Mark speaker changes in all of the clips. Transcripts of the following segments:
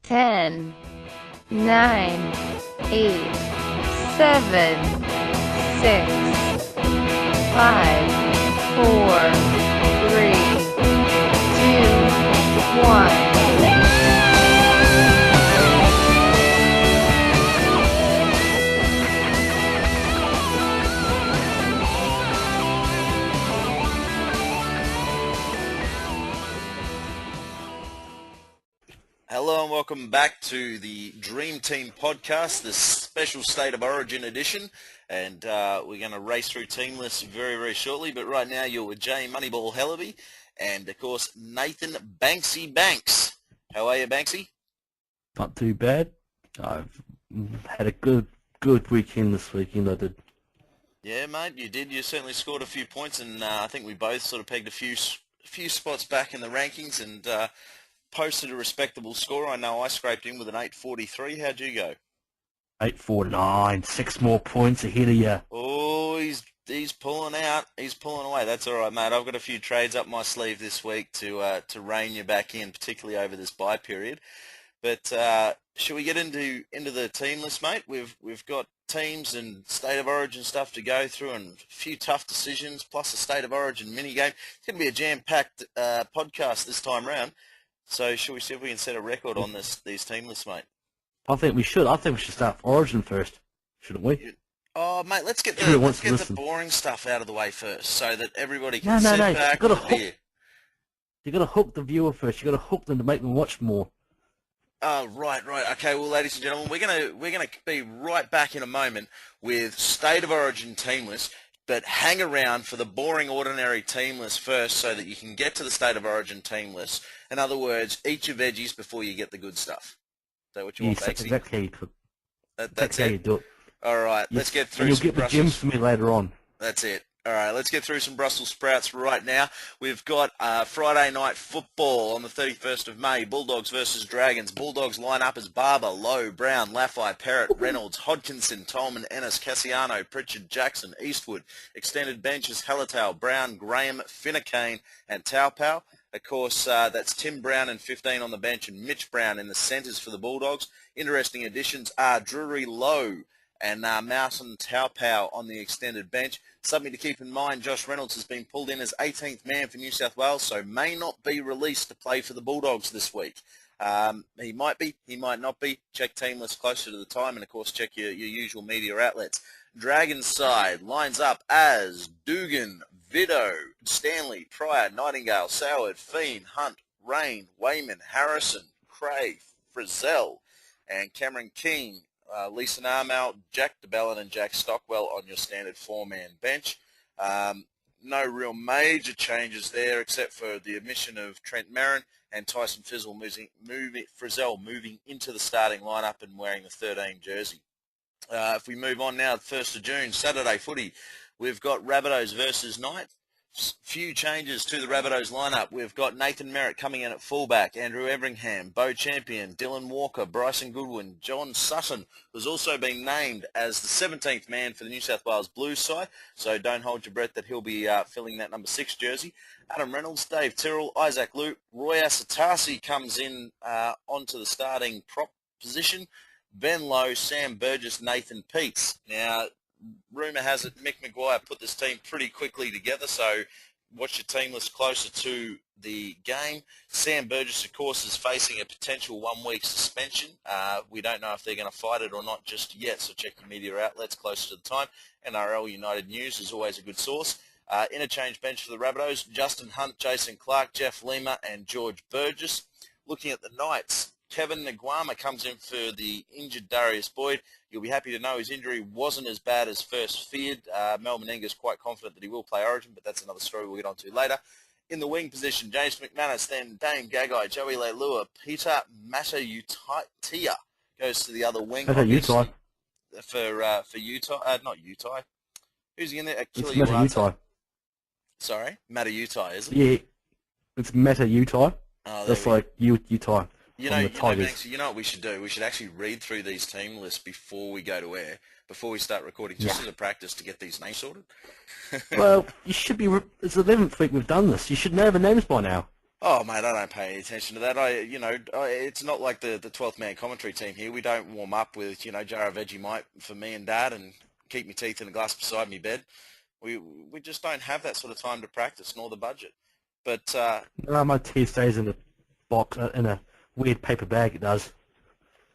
Speaker 1: 10, 9, 8, 7, 6, 5, 4, 3, 2, 1.
Speaker 2: Hello and welcome back to the Dreamteam podcast, this special State of Origin edition, and we're going to race through team lists very, very shortly, but right now you're with Jay Moneyball Hellaby and, of course, Nathan Banksy Banks. How are you, Banksy?
Speaker 3: Not too bad. I've had a good weekend this weekend, I did.
Speaker 2: Yeah, mate, you did. You certainly scored a few points, and I think we both sort of pegged a few spots back in the rankings and posted a respectable score. I know I scraped in with an 843. How'd you go?
Speaker 3: 849, 6 more points ahead of you.
Speaker 2: Oh, he's pulling out. He's pulling away. That's all right, mate. I've got a few trades up my sleeve this week to rein you back in, particularly over this bye period. But should we get into the team list, mate? We've got teams and State of Origin stuff to go through, and a few tough decisions, plus a State of Origin mini game. It's going to be a jam-packed podcast this time round. So should we see if we can set a record on these team lists, mate?
Speaker 3: I think we should. I think we should start Origin first, shouldn't we?
Speaker 2: Oh, mate, let's get the boring stuff out of the way first, so that everybody can sit back with a beer.
Speaker 3: You got to hook the viewer first. You got to hook them to make them watch more.
Speaker 2: Oh, right. Okay, well, ladies and gentlemen, we're gonna be right back in a moment with State of Origin team lists. But hang around for the boring, ordinary team list first so that you can get to the State of Origin team list. In other words, eat your veggies before you get the good stuff. Is that what you want, Banksy?
Speaker 3: Yes, exactly how you cook.
Speaker 2: That's
Speaker 3: how you do it.
Speaker 2: All right,
Speaker 3: yes.
Speaker 2: Let's get through
Speaker 3: and
Speaker 2: some
Speaker 3: you'll get the gems for me later on.
Speaker 2: That's it. All right, let's get through some Brussels sprouts right now. We've got Friday night football on the 31st of May, Bulldogs versus Dragons. Bulldogs line up as Barber, Lowe, Brown, Laffey, Parrott, Reynolds, Hodkinson, Tolman, Ennis, Cassiano, Pritchard, Jackson, Eastwood. Extended benches, Hallertau, Brown, Graham, Finnecane, and Taupau. Of course, that's Tim Brown in 15 on the bench and Mitch Brown in the centres for the Bulldogs. Interesting additions are Drury Lowe and Mountain Taupau on the extended bench. Something to keep in mind, Josh Reynolds has been pulled in as 18th man for New South Wales, so may not be released to play for the Bulldogs this week. He might be, he might not be. Check team list closer to the time, and of course check your usual media outlets. Dragons side lines up as Dugan, Vido, Stanley, Pryor, Nightingale, Soward, Fiend, Hunt, Rain, Wayman, Harrison, Cray, Frizzell, and Cameron King. Leeson Armour, Jack DeBellin and Jack Stockwell on your standard four-man bench. No real major changes there except for the omission of Trent Merrin and Tyson Frizzell moving into the starting lineup and wearing the 13 jersey. If we move on now, 1st of June, Saturday footy, we've got Rabbitohs versus Knights. Few changes to the Rabbitohs lineup. We've got Nathan Merritt coming in at fullback, Andrew Everingham, Bo Champion, Dylan Walker, Bryson Goodwin, John Sutton, who's also been named as the 17th man for the New South Wales Blues side, so don't hold your breath that he'll be filling that number 6 jersey. Adam Reynolds, Dave Tyrrell, Isaac Luke, Roy Asatasi comes in onto the starting prop position, Ben Lowe, Sam Burgess, Nathan Peets. Now, rumour has it Mick Maguire put this team pretty quickly together, so watch your team list closer to the game. Sam Burgess, of course, is facing a potential 1-week suspension. We don't know if they're going to fight it or not just yet, so check your media outlets closer to the time. NRL United News is always a good source. Interchange bench for the Rabbitohs, Justin Hunt, Jason Clark, Jeff Lima, and George Burgess. Looking at the Knights, Kevin Nguama comes in for the injured Darius Boyd. You'll be happy to know his injury wasn't as bad as first feared. Mel Meninga is quite confident that he will play Origin, but that's another story we'll get on to later. In the wing position, James McManus, then Dame Gagai, Joey Leilua, Peter Matautia goes to the other wing.
Speaker 3: Utah.
Speaker 2: For Utah, not Utah. Who's he in there?
Speaker 3: It's Matautia.
Speaker 2: Sorry? Matautia, is it?
Speaker 3: Yeah, it's Matautia.
Speaker 2: Oh,
Speaker 3: that's like Utah.
Speaker 2: You know, Banks, you know what we should do? We should actually read through these team lists before we go to air, before we start recording, just as a practice to get these names sorted.
Speaker 3: Well, you should be. It's the 11th week we've done this. You should know the names by now.
Speaker 2: Oh, mate, I don't pay any attention to that. It's not like the 12th man commentary team here. We don't warm up with, jar of Vegemite for me and Dad and keep my teeth in a glass beside me bed. We just don't have that sort of time to practice, nor the budget. But
Speaker 3: No, my tea stays in a box, in a weird paper bag, it does.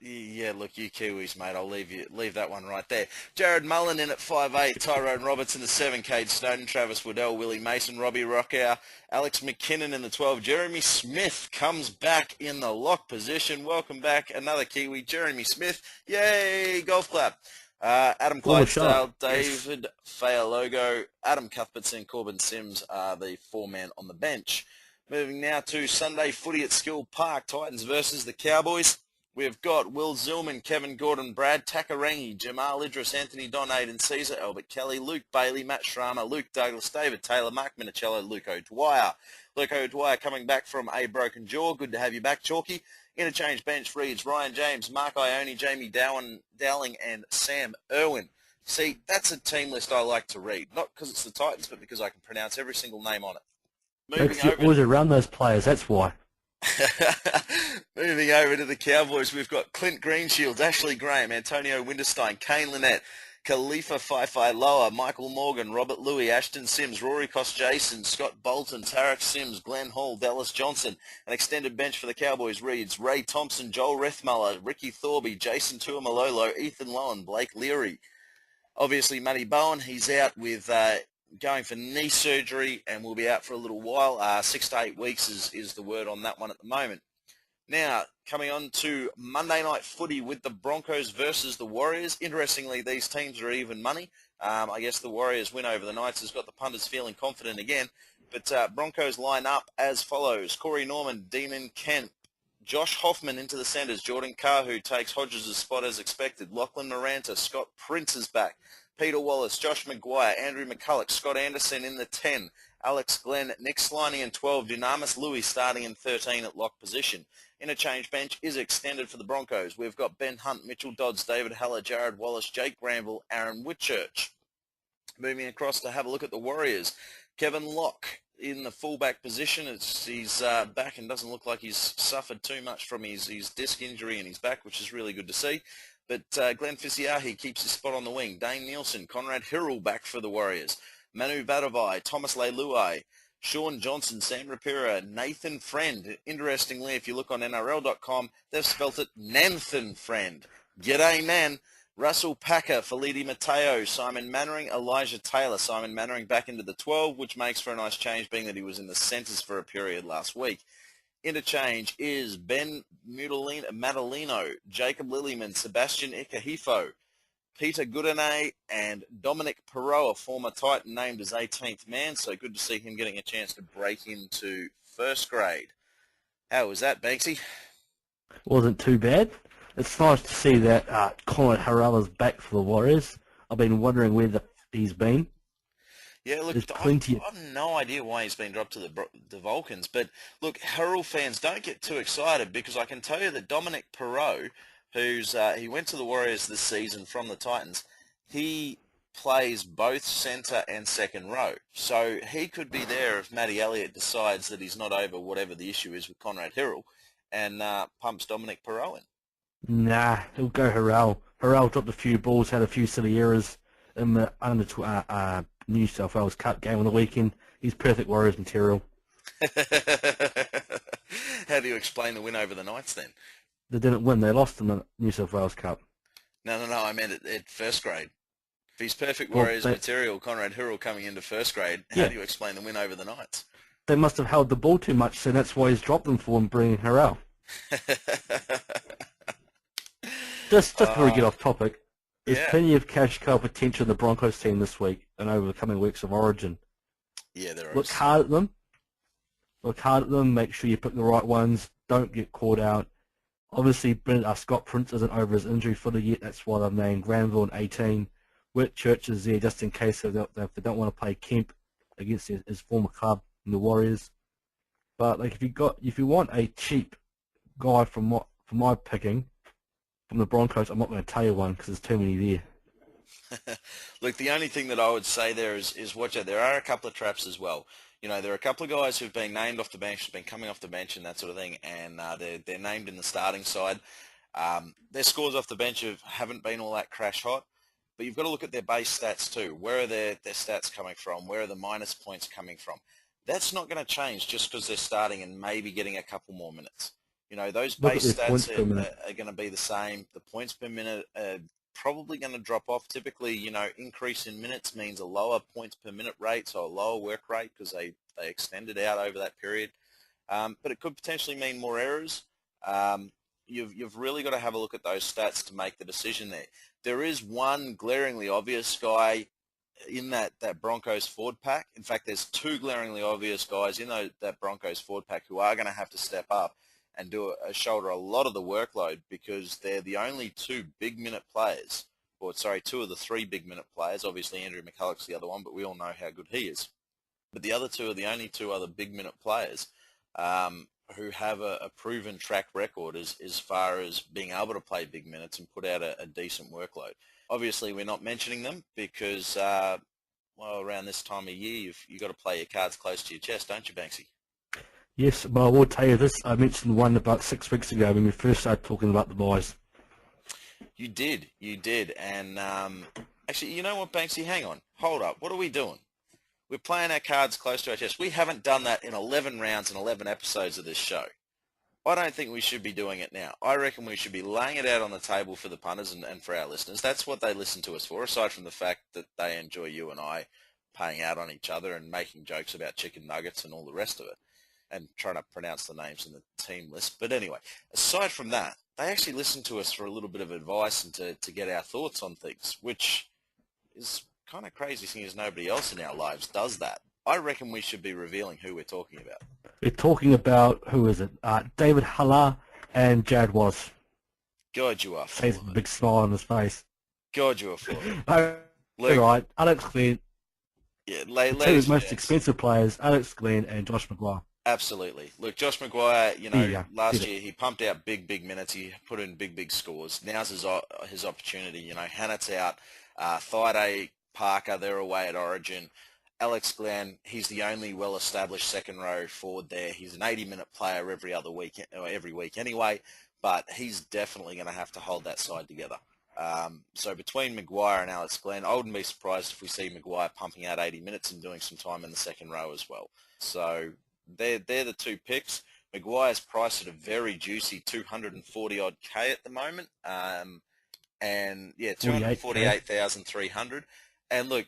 Speaker 2: yeah, look, you Kiwis, mate, I'll leave that one right there. Jared Mullen in at 5'8", Tyrone Roberts in the 7, Cade Snowden, Travis Waddell, Willie Mason, Robbie Rockow, Alex McKinnon in the 12. Jeremy Smith comes back in the lock position. Welcome back, another Kiwi, Jeremy Smith. Yay, golf clap. Adam Clydesdale, David Fayalogo, Adam Cuthbertson, Corbin Sims are the four-man on the bench. Moving now to Sunday footy at Skill Park, Titans versus the Cowboys. We've got Will Zillman, Kevin Gordon, Brad Takarangi, Jamal Idris, Anthony Donayden, Caesar Albert Kelly, Luke Bailey, Matt Schramer, Luke Douglas, David Taylor, Mark Minicello, Luke O'Dwyer. Luke O'Dwyer coming back from a broken jaw. Good to have you back, Chalky. Interchange bench reads Ryan James, Mark Ione, Jamie Dowling, and Sam Irwin. See, that's a team list I like to read. Not because it's the Titans, but because I can pronounce every single name on it.
Speaker 3: Makes you always around those players, that's why.
Speaker 2: Moving over to the Cowboys, we've got Clint Greenshields, Ashley Graham, Antonio Winterstein, Kane Lynette, Khalifa Fifi Lower, Michael Morgan, Robert Louis, Ashton Sims, Rory Jason, Scott Bolton, Tarek Sims, Glenn Hall, Dallas Johnson. An extended bench for the Cowboys reads Ray Thompson, Joel Rethmuller, Ricky Thorby, Jason Tuamalolo, Ethan Lowen, Blake Leary. Obviously, Matty Bowen, he's out with going for knee surgery and will be out for a little while. 6 to 8 weeks is the word on that one at the moment. Now, coming on to Monday night footy with the Broncos versus the Warriors. Interestingly, these teams are even money. I guess the Warriors win over the Knights has got the punters feeling confident again. But Broncos line up as follows. Corey Norman, Demon Kemp, Josh Hoffman into the centres. Jordan Kahu takes Hodges' spot as expected. Lachlan Moranta, Scott Prince is back. Peter Wallace, Josh Maguire, Andrew McCulloch, Scott Anderson in the 10. Alex Glenn, Nick Sliney in 12. Dynamis Louis starting in 13 at lock position. Interchange bench is extended for the Broncos. We've got Ben Hunt, Mitchell Dodds, David Haller, Jared Wallace, Jake Granville, Aaron Whitchurch. Moving across to have a look at the Warriors. Kevin Locke in the fullback position. He's back and doesn't look like he's suffered too much from his disc injury in his back, which is really good to see. But Glenn Fisiahi keeps his spot on the wing. Dane Nielsen, Conrad Hirrell back for the Warriors. Manu Badavai, Thomas Leilui, Sean Johnson, Sam Rapira, Nathan Friend. Interestingly, if you look on NRL.com, they've spelt it Nanthan Friend. G'day, Nan. Russell Packer, Felidi Mateo, Simon Mannering, Elijah Taylor. Simon Mannering back into the 12, which makes for a nice change, being that he was in the centres for a period last week. Interchange is Ben Madalino, Jacob Lillyman, Sebastian Ikahifo, Peter Goodane, and Dominic Perot, a former Titan named as 18th man, so good to see him getting a chance to break into first grade. How was that, Banksy?
Speaker 3: Wasn't too bad. It's nice to see that Conrad Haralla's back for the Warriors. I've been wondering where he's been.
Speaker 2: Yeah, look, I've no idea why he's been dropped to the Vulcans, but look, Herald fans, don't get too excited, because I can tell you that Dominic Perot, he went to the Warriors this season from the Titans, he plays both centre and second row, so he could be there if Matty Elliott decides that he's not over whatever the issue is with Conrad Hirrell and pumps Dominic Perot in.
Speaker 3: Nah, he'll go Harrell. Harrell dropped a few balls, had a few silly errors in the New South Wales Cup game on the weekend. He's perfect Warriors material.
Speaker 2: How do you explain the win over the Knights then?
Speaker 3: They didn't win. They lost in the New South Wales Cup.
Speaker 2: No, I meant at first grade. If he's perfect Warriors material, Conrad Hirrell coming into first grade, how do you explain the win over the Knights?
Speaker 3: They must have held the ball too much, so that's why he's dropped them for him, bringing Harrell. Just before we get off topic, there's plenty of cash cow potential in the Broncos team this week and over the coming weeks of Origin.
Speaker 2: Yeah, there is.
Speaker 3: Look hard at them. Make sure you pick the right ones. Don't get caught out. Obviously, Scott Prince isn't over his injury footer yet. That's why they've named Granville in 18. Whitchurch is there just in case if they don't want to play Kemp against his former club in the Warriors. But like if you want a cheap guy from my picking from the Broncos, I'm not going to tell you one because there's too many there.
Speaker 2: Look, the only thing that I would say there is watch out. There are a couple of traps as well. You know, there are a couple of guys who've been named off the bench, been coming off the bench and that sort of thing, and they're named in the starting side. Their scores off the bench haven't been all that crash hot, but you've got to look at their base stats too. Where are their stats coming from? Where are the minus points coming from? That's not going to change just because they're starting and maybe getting a couple more minutes. You know, those base stats are going to be the same. The points per minute are probably going to drop off. Typically, you know, increase in minutes means a lower points per minute rate, so a lower work rate because they extend it out over that period. But it could potentially mean more errors. You've really got to have a look at those stats to make the decision there. There is one glaringly obvious guy in that Broncos forward pack. In fact, there's two glaringly obvious guys in that Broncos forward pack who are going to have to step up and shoulder a lot of the workload because they're the only two big-minute players, two of the three big-minute players. Obviously, Andrew McCulloch's the other one, but we all know how good he is. But the other two are the only two other big-minute players who have a proven track record as far as being able to play big minutes and put out a decent workload. Obviously, we're not mentioning them because, well, around this time of year, you've got to play your cards close to your chest, don't you, Banksy?
Speaker 3: Yes, but I will tell you this. I mentioned one about 6 weeks ago when we first started talking about the boys.
Speaker 2: You did. And actually, you know what, Banksy? Hang on. Hold up. What are we doing? We're playing our cards close to our chest. We haven't done that in 11 rounds and 11 episodes of this show. I don't think we should be doing it now. I reckon we should be laying it out on the table for the punters and for our listeners. That's what they listen to us for, aside from the fact that they enjoy you and I paying out on each other and making jokes about chicken nuggets and all the rest of it, and trying to pronounce the names in the team list. But anyway, aside from that, they actually listen to us for a little bit of advice and to get our thoughts on things, which is kind of crazy seeing as nobody else in our lives does that. I reckon we should be revealing who we're talking about.
Speaker 3: We're talking about, who is it? David Haller and Jared Was.
Speaker 2: God, you are full
Speaker 3: He's a big smile on his face.
Speaker 2: God, you are full of it.
Speaker 3: All right, Alex Glenn.
Speaker 2: Yeah,
Speaker 3: the two most expensive players, Alex Glenn and Josh McGuire.
Speaker 2: Absolutely. Look, Josh McGuire, you know, last year he pumped out big minutes. He put in big scores. Now's his opportunity. You know, Hannett's out. Thaiday, Parker, they're away at Origin. Alex Glenn, he's the only well-established second-row forward there. He's an 80-minute player every week anyway, but he's definitely going to have to hold that side together. So between McGuire and Alex Glenn, I wouldn't be surprised if we see McGuire pumping out 80 minutes and doing some time in the second row as well. So they're the two picks. McGuire's priced at a very juicy 240-odd K at the moment. And yeah, 248,300. And look,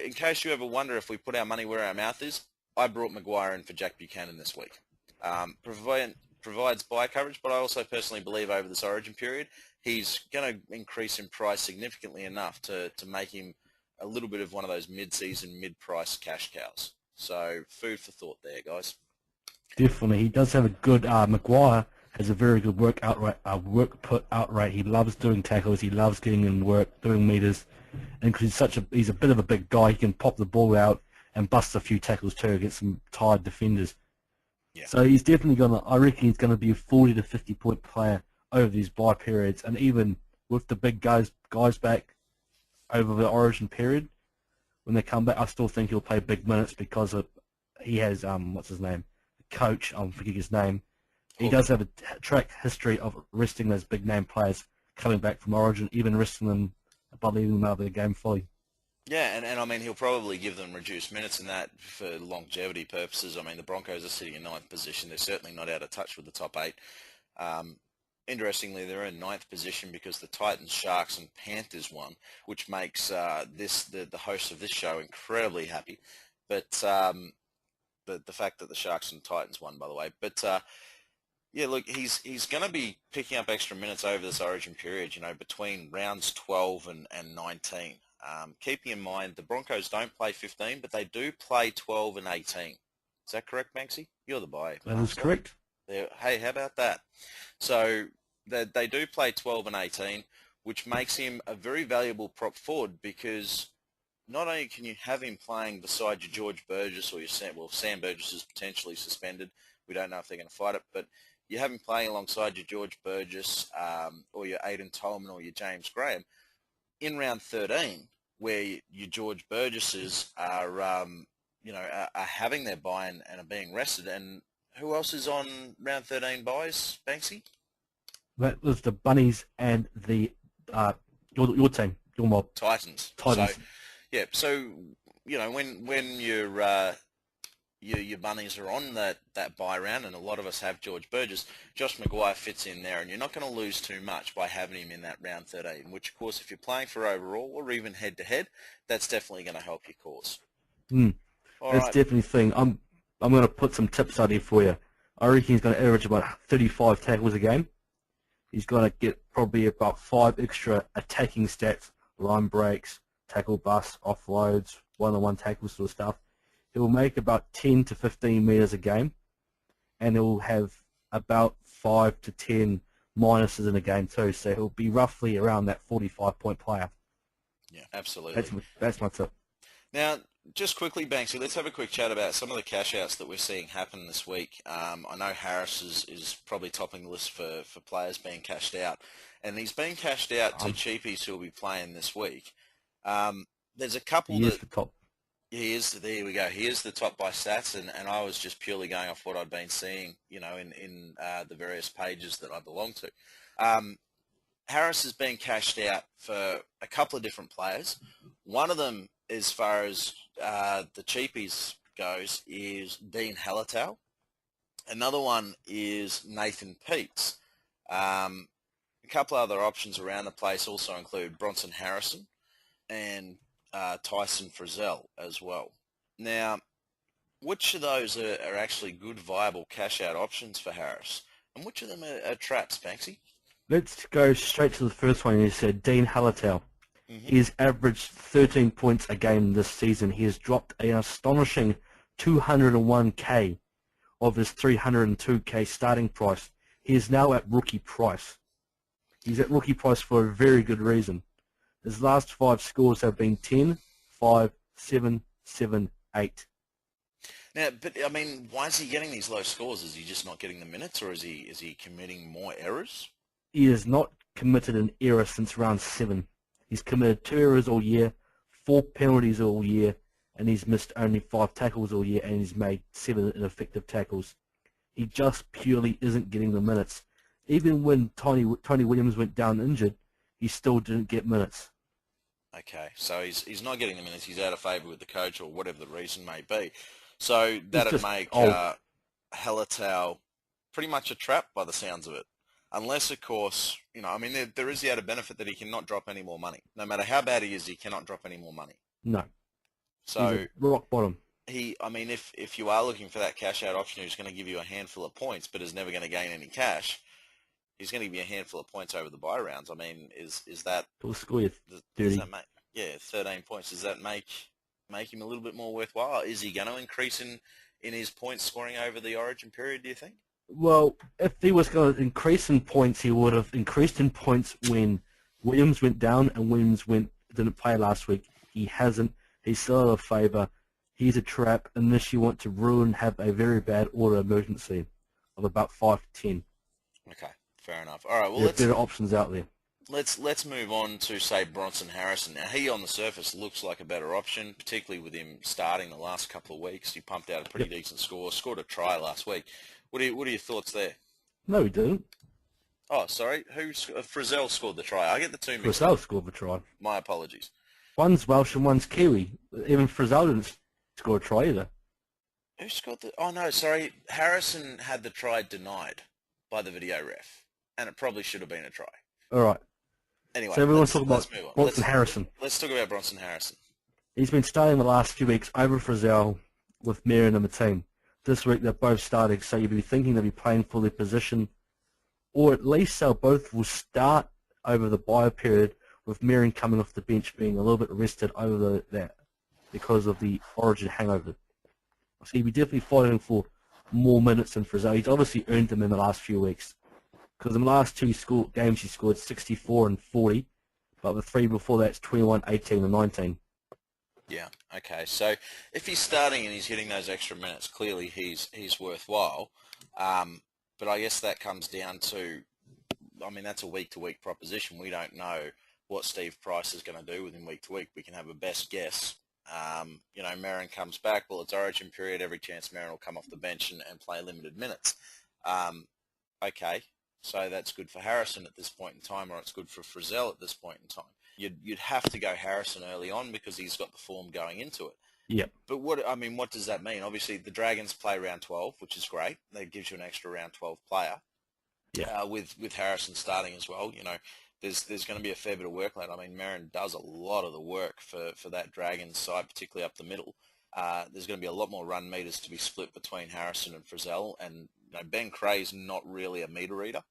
Speaker 2: in case you ever wonder if we put our money where our mouth is, I brought McGuire in for Jack Buchanan this week. Provides buy coverage, but I also personally believe over this Origin period, he's going to increase in price significantly enough to make him a little bit of one of those mid-season, mid-price cash cows. So food for thought there, guys.
Speaker 3: Definitely. He does have a good, McGuire has a very good work put out rate. He loves doing tackles. He loves getting in work, doing meters. And because he's a bit of a big guy, he can pop the ball out and bust a few tackles too against some tired defenders. Yeah. So he's definitely I reckon he's going to be a 40 to 50 point player over these bye periods, and even with the big guys back over the Origin period, when they come back, I still think he'll play big minutes because he has what's his name, the coach, I'm forgetting his name. He does have a track history of resting those big name players coming back from Origin, even resting them by leaving them out of the game fully.
Speaker 2: Yeah, and I mean, he'll probably give them reduced minutes in that for longevity purposes. I mean, the Broncos are sitting in 9th position. They're certainly not out of touch with the top 8. Interestingly, they're in 9th position because the Titans, Sharks, and Panthers won, which makes the host of this show incredibly happy. But the fact that the Sharks and Titans won, by the way. But yeah, look, he's going to be picking up extra minutes over this Origin period, you know, between rounds 12 and 19. Keeping in mind, the Broncos don't play 15, but they do play 12 and 18. Is that correct, Banksy? You're the buy.
Speaker 3: That is correct.
Speaker 2: Hey, how about that? So they do play 12 and 18, which makes him a very valuable prop forward because not only can you have him playing beside your George Burgess or your Sam Burgess is potentially suspended. We don't know if they're going to fight it, but you have him playing alongside your George Burgess or your Aidan Tolman or your James Graham in round 13, where your George Burgesses are, are having their bye and are being rested. And who else is on round 13 buys, Banksy?
Speaker 3: That was the Bunnies and the your team, your mob.
Speaker 2: Titans.
Speaker 3: Titans.
Speaker 2: So, yeah. So when your bunnies are on that bye round, and a lot of us have George Burgess, Josh Maguire fits in there, and you're not going to lose too much by having him in that round 13, which, of course, if you're playing for overall or even head-to-head, that's definitely going to help your cause.
Speaker 3: That's definitely the thing. I'm going to put some tips out here for you. I reckon he's going to average about 35 tackles a game. He's going to get probably about 5 extra attacking stats, line breaks, tackle busts, offloads, one-on-one tackles sort of stuff. He'll make about 10 to 15 meters a game, and he'll have about 5 to 10 minuses in a game too. So he'll be roughly around that 45-point player.
Speaker 2: Yeah, absolutely.
Speaker 3: That's my tip.
Speaker 2: Now, just quickly, Banksy, let's have a quick chat about some of the cash-outs that we're seeing happen this week. I know Harris is probably topping the list for players being cashed out, and he's being cashed out to cheapies who will be playing this week. There's a couple
Speaker 3: He is the top.
Speaker 2: He is, there we go. He is the top by stats, and I was just purely going off what I'd been seeing, in the various pages that I belong to. Harris is being cashed out for a couple of different players. One of them, as far as the cheapies goes, is Dean Hallertau. Another one is Nathan Peets. A couple other options around the place also include Bronson Harrison and Tyson Frizzell as well. Now, which of those are actually good, viable cash-out options for Harris? And which of them are traps, Banksy?
Speaker 3: Let's go straight to the first one. You said Dean Hallertau. He's averaged 13 points a game this season. He has dropped an astonishing 201k of his 302k starting price. He is now at rookie price. He's at rookie price for a very good reason. His last 5 scores have been 10, 5, 7, 7, 8.
Speaker 2: Now, but I mean, why is he getting these low scores? Is he just not getting the minutes, or is he committing more errors?
Speaker 3: He has not committed an error since round 7. He's committed 2 errors all year, 4 penalties all year, and he's missed only 5 tackles all year, and he's made 7 ineffective tackles. He just purely isn't getting the minutes. Even when Tony Williams went down injured, he still didn't get minutes.
Speaker 2: Okay, so he's not getting the minutes. He's out of favour with the coach, or whatever the reason may be. So that'd make Hallertau pretty much a trap by the sounds of it. Unless, of course, there is the added benefit that he cannot drop any more money. No matter how bad he is, he cannot drop any more money.
Speaker 3: No.
Speaker 2: So
Speaker 3: he's rock bottom.
Speaker 2: If you are looking for that cash-out option who's going to give you a handful of points but is never going to gain any cash, he's going to give you a handful of points over the bye rounds. I mean, is that...
Speaker 3: It'll score you 30.
Speaker 2: Does that make, 13 points. Does that make him a little bit more worthwhile? Is he going to increase in his points scoring over the Origin period, do you think?
Speaker 3: Well, if he was going to increase in points, he would have increased in points when Williams went down and Williams didn't play last week. He hasn't. He's still out of favour. He's a trap unless you want to have a very bad auto emergency of about 5 to 10.
Speaker 2: Okay, fair enough. All right, well,
Speaker 3: there's better options out there.
Speaker 2: Let's move on to, say, Bronson Harrison. Now, he on the surface looks like a better option, particularly with him starting the last couple of weeks. He pumped out a pretty decent score, scored a try last week. What are your thoughts there?
Speaker 3: No, he didn't.
Speaker 2: Oh, sorry. Frizzell scored the try. I get the two mixed up.
Speaker 3: Frizzell scored the try.
Speaker 2: My apologies.
Speaker 3: One's Welsh and one's Kiwi. Even Frizzell didn't score a try either.
Speaker 2: Who scored the... Oh, no, sorry. Harrison had the try denied by the video ref, and it probably should have been a try.
Speaker 3: All right.
Speaker 2: Anyway,
Speaker 3: so everyone's talking about Bronson Harrison.
Speaker 2: Let's talk about Bronson Harrison.
Speaker 3: He's been starting the last few weeks over Frizzell with Marion in the team. This week they're both starting, so you'd be thinking they'll be playing for their position, or at least they'll both will start over the bye period, with Marion coming off the bench being a little bit rested over that because of the Origin hangover. So he'd be definitely fighting for more minutes than Frizzell. He's obviously earned them in the last few weeks, because in the last 2 games he scored 64 and 40, but the 3 before that's 21, 18 and 19.
Speaker 2: Yeah, okay. So if he's starting and he's hitting those extra minutes, clearly he's worthwhile. But I guess that comes down to, that's a week-to-week proposition. We don't know what Steve Price is going to do with him week to week. We can have a best guess Merrin comes back. Well, it's Origin period. Every chance Merrin will come off the bench and play limited minutes. Okay, so that's good for Harrison at this point in time, or it's good for Frizzell at this point in time. You'd have to go Harrison early on because he's got the form going into it.
Speaker 3: Yep.
Speaker 2: But what does that mean? Obviously, the Dragons play round 12, which is great. That gives you an extra round 12 player.
Speaker 3: Yeah.
Speaker 2: With Harrison starting as well, there's going to be a fair bit of workload. I mean, Merrin does a lot of the work for that Dragons side, particularly up the middle. There's going to be a lot more run meters to be split between Harrison and Frizzell, and Ben Cray's not really a meter reader.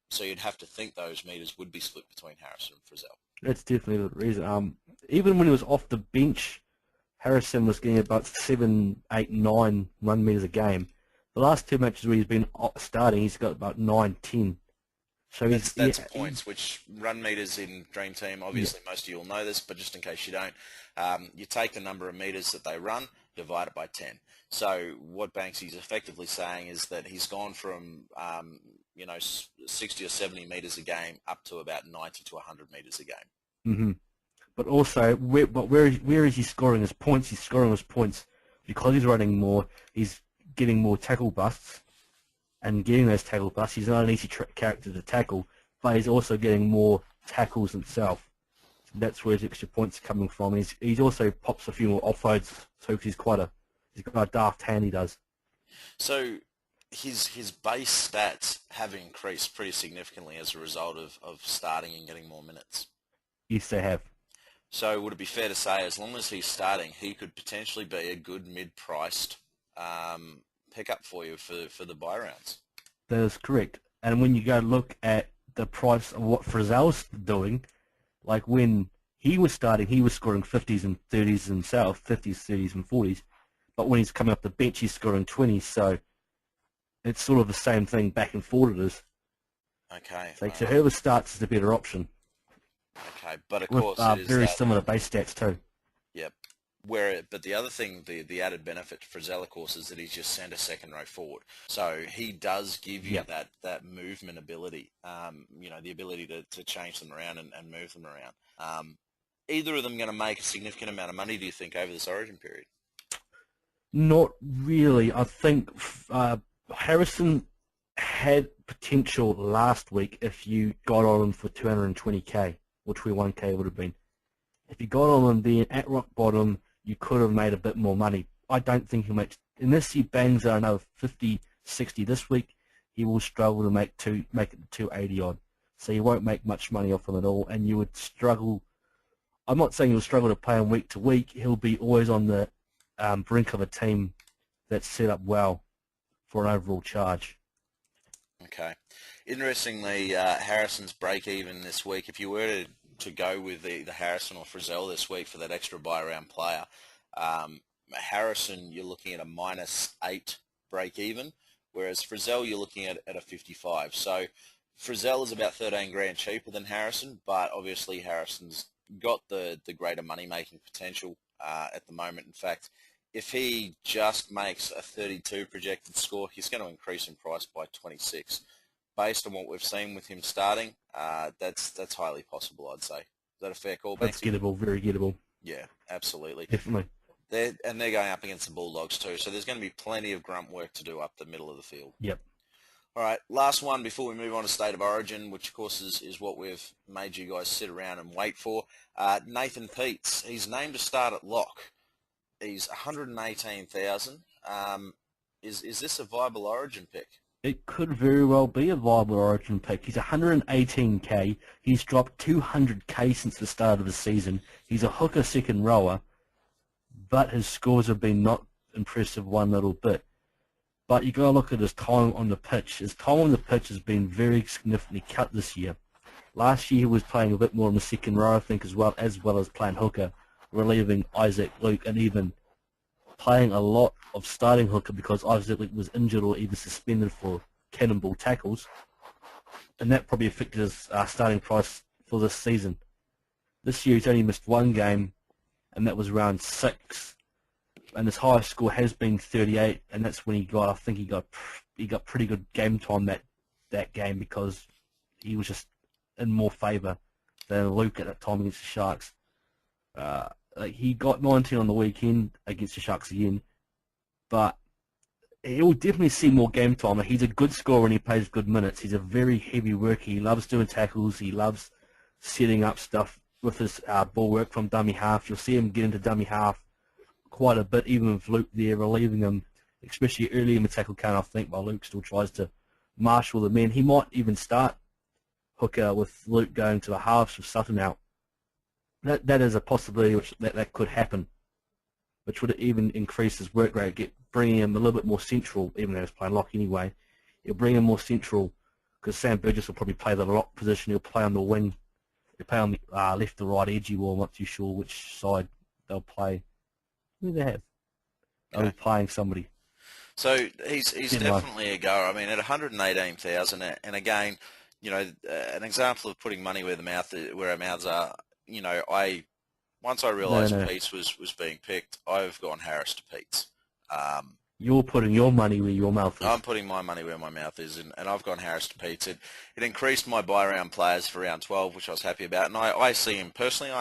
Speaker 2: So you'd have to think those meters would be split between Harrison and Frizzell.
Speaker 3: That's definitely the reason. Even when he was off the bench, Harrison was getting about 7, 8, 9 run meters a game. The last 2 matches where he's been starting, he's got about 9, 10. So
Speaker 2: that's points, which run meters in Dreamteam, obviously most of you will know this, but just in case you don't, you take the number of meters that they run, divide it by 10. So what Banksy's effectively saying is that he's gone from 60 or 70 meters a game up to about 90 to 100 meters a game.
Speaker 3: Mm-hmm. But also, where is he scoring his points? He's scoring his points because he's running more. He's getting more tackle busts, and getting those tackle busts, he's not an easy character to tackle, but he's also getting more tackles himself. That's where his extra points are coming from. He's also pops a few more offloads, so he's got a daft hand he does.
Speaker 2: So his base stats have increased pretty significantly as a result of starting and getting more minutes.
Speaker 3: Yes, they have.
Speaker 2: So would it be fair to say, as long as he's starting, he could potentially be a good mid-priced pickup for you for the buy rounds?
Speaker 3: That is correct. And when you go look at the price of what Frizzell's doing, like when he was starting, he was scoring 50s and 30s himself, 50s, 30s, and 40s. But when he's coming up the bench, he's scoring 20s. So it's sort of the same thing back and forth it is.
Speaker 2: Okay.
Speaker 3: So whoever starts is the better option.
Speaker 2: Okay, but of course it is
Speaker 3: very similar base stats too.
Speaker 2: Yep. But the other thing, the added benefit for Frizzell, of course, is that he's just sent a second row forward. So he does give you that movement ability, the ability to change them around and move them around. Either of them going to make a significant amount of money, do you think, over this Origin period?
Speaker 3: Not really. I think Harrison had potential last week if you got on him for 220k, or 21k would have been. If you got on him then at rock bottom, you could have made a bit more money. I don't think he'll make, unless he bangs out another 50, 60 this week, he will struggle to make it 280 odd. So you won't make much money off him at all, and you would struggle. I'm not saying you'll struggle to play him week to week. He'll be always on the brink of a team that's set up well for an overall charge.
Speaker 2: Okay. Interestingly, Harrison's break-even this week, if you were to go with the Harrison or Frizzell this week for that extra buy-around player, Harrison, you're looking at a -8 break-even, whereas Frizzell, you're looking at a 55. So Frizzell is about 13 grand cheaper than Harrison, but obviously Harrison's got the greater money-making potential at the moment. In fact, if he just makes a 32 projected score, he's going to increase in price by 26. Based on what we've seen with him starting, that's highly possible, I'd say. Is that a fair call, Banksy?
Speaker 3: That's gettable, very gettable.
Speaker 2: Yeah, absolutely.
Speaker 3: Definitely.
Speaker 2: They're going up against the Bulldogs too, so there's going to be plenty of grunt work to do up the middle of the field.
Speaker 3: Yep.
Speaker 2: All right, last one before we move on to State of Origin, which of course is what we've made you guys sit around and wait for. Nathan Peets, he's named to start at lock. He's 118,000. Is this a viable Origin pick?
Speaker 3: It could very well be a viable Origin pick. He's 118k. He's dropped 200k since the start of the season. He's a hooker second rower, but his scores have been not impressive one little bit. But you got to look at his time on the pitch. His time on the pitch has been very significantly cut this year. Last year he was playing a bit more in the second row, I think, as well as playing hooker, relieving Isaac Luke, and even playing a lot of starting hooker because Isaac Luke was injured or even suspended for cannonball tackles, and that probably affected his starting price for this season. This year he's only missed one game, and that was round 6, and his highest score has been 38, and that's when he got, I think he got pretty good game time that game because he was just in more favour than Luke at that time against the Sharks. He got 19 on the weekend against the Sharks again, but he'll definitely see more game time. He's a good scorer and he plays good minutes. He's a very heavy worker. He loves doing tackles. He loves setting up stuff with his ball work from dummy half. You'll see him get into dummy half quite a bit, even with Luke there relieving him, especially early in the tackle count, I think, while Luke still tries to marshal the men. He might even start hooker with Luke going to the halves with Sutton out. That is a possibility that could happen, which would even increase his work rate, bringing him a little bit more central, even though he's playing lock anyway. It'll bring him more central because Sam Burgess will probably play the lock position. He'll play on the wing. He'll play on the left or right edgy wall. I'm not too sure which side they'll play. Who do they have? They'll be playing somebody.
Speaker 2: So he's definitely a goer. I mean, at 118,000, and again, you know, an example of putting money where our mouths are. You know, once I realised Pete's was being picked, I've gone Harris to Pete's.
Speaker 3: You're putting your money where your mouth is.
Speaker 2: I'm putting my money where my mouth is, and I've gone Harris to Pete's. It increased my buy round players for round 12, which I was happy about. And I see him personally.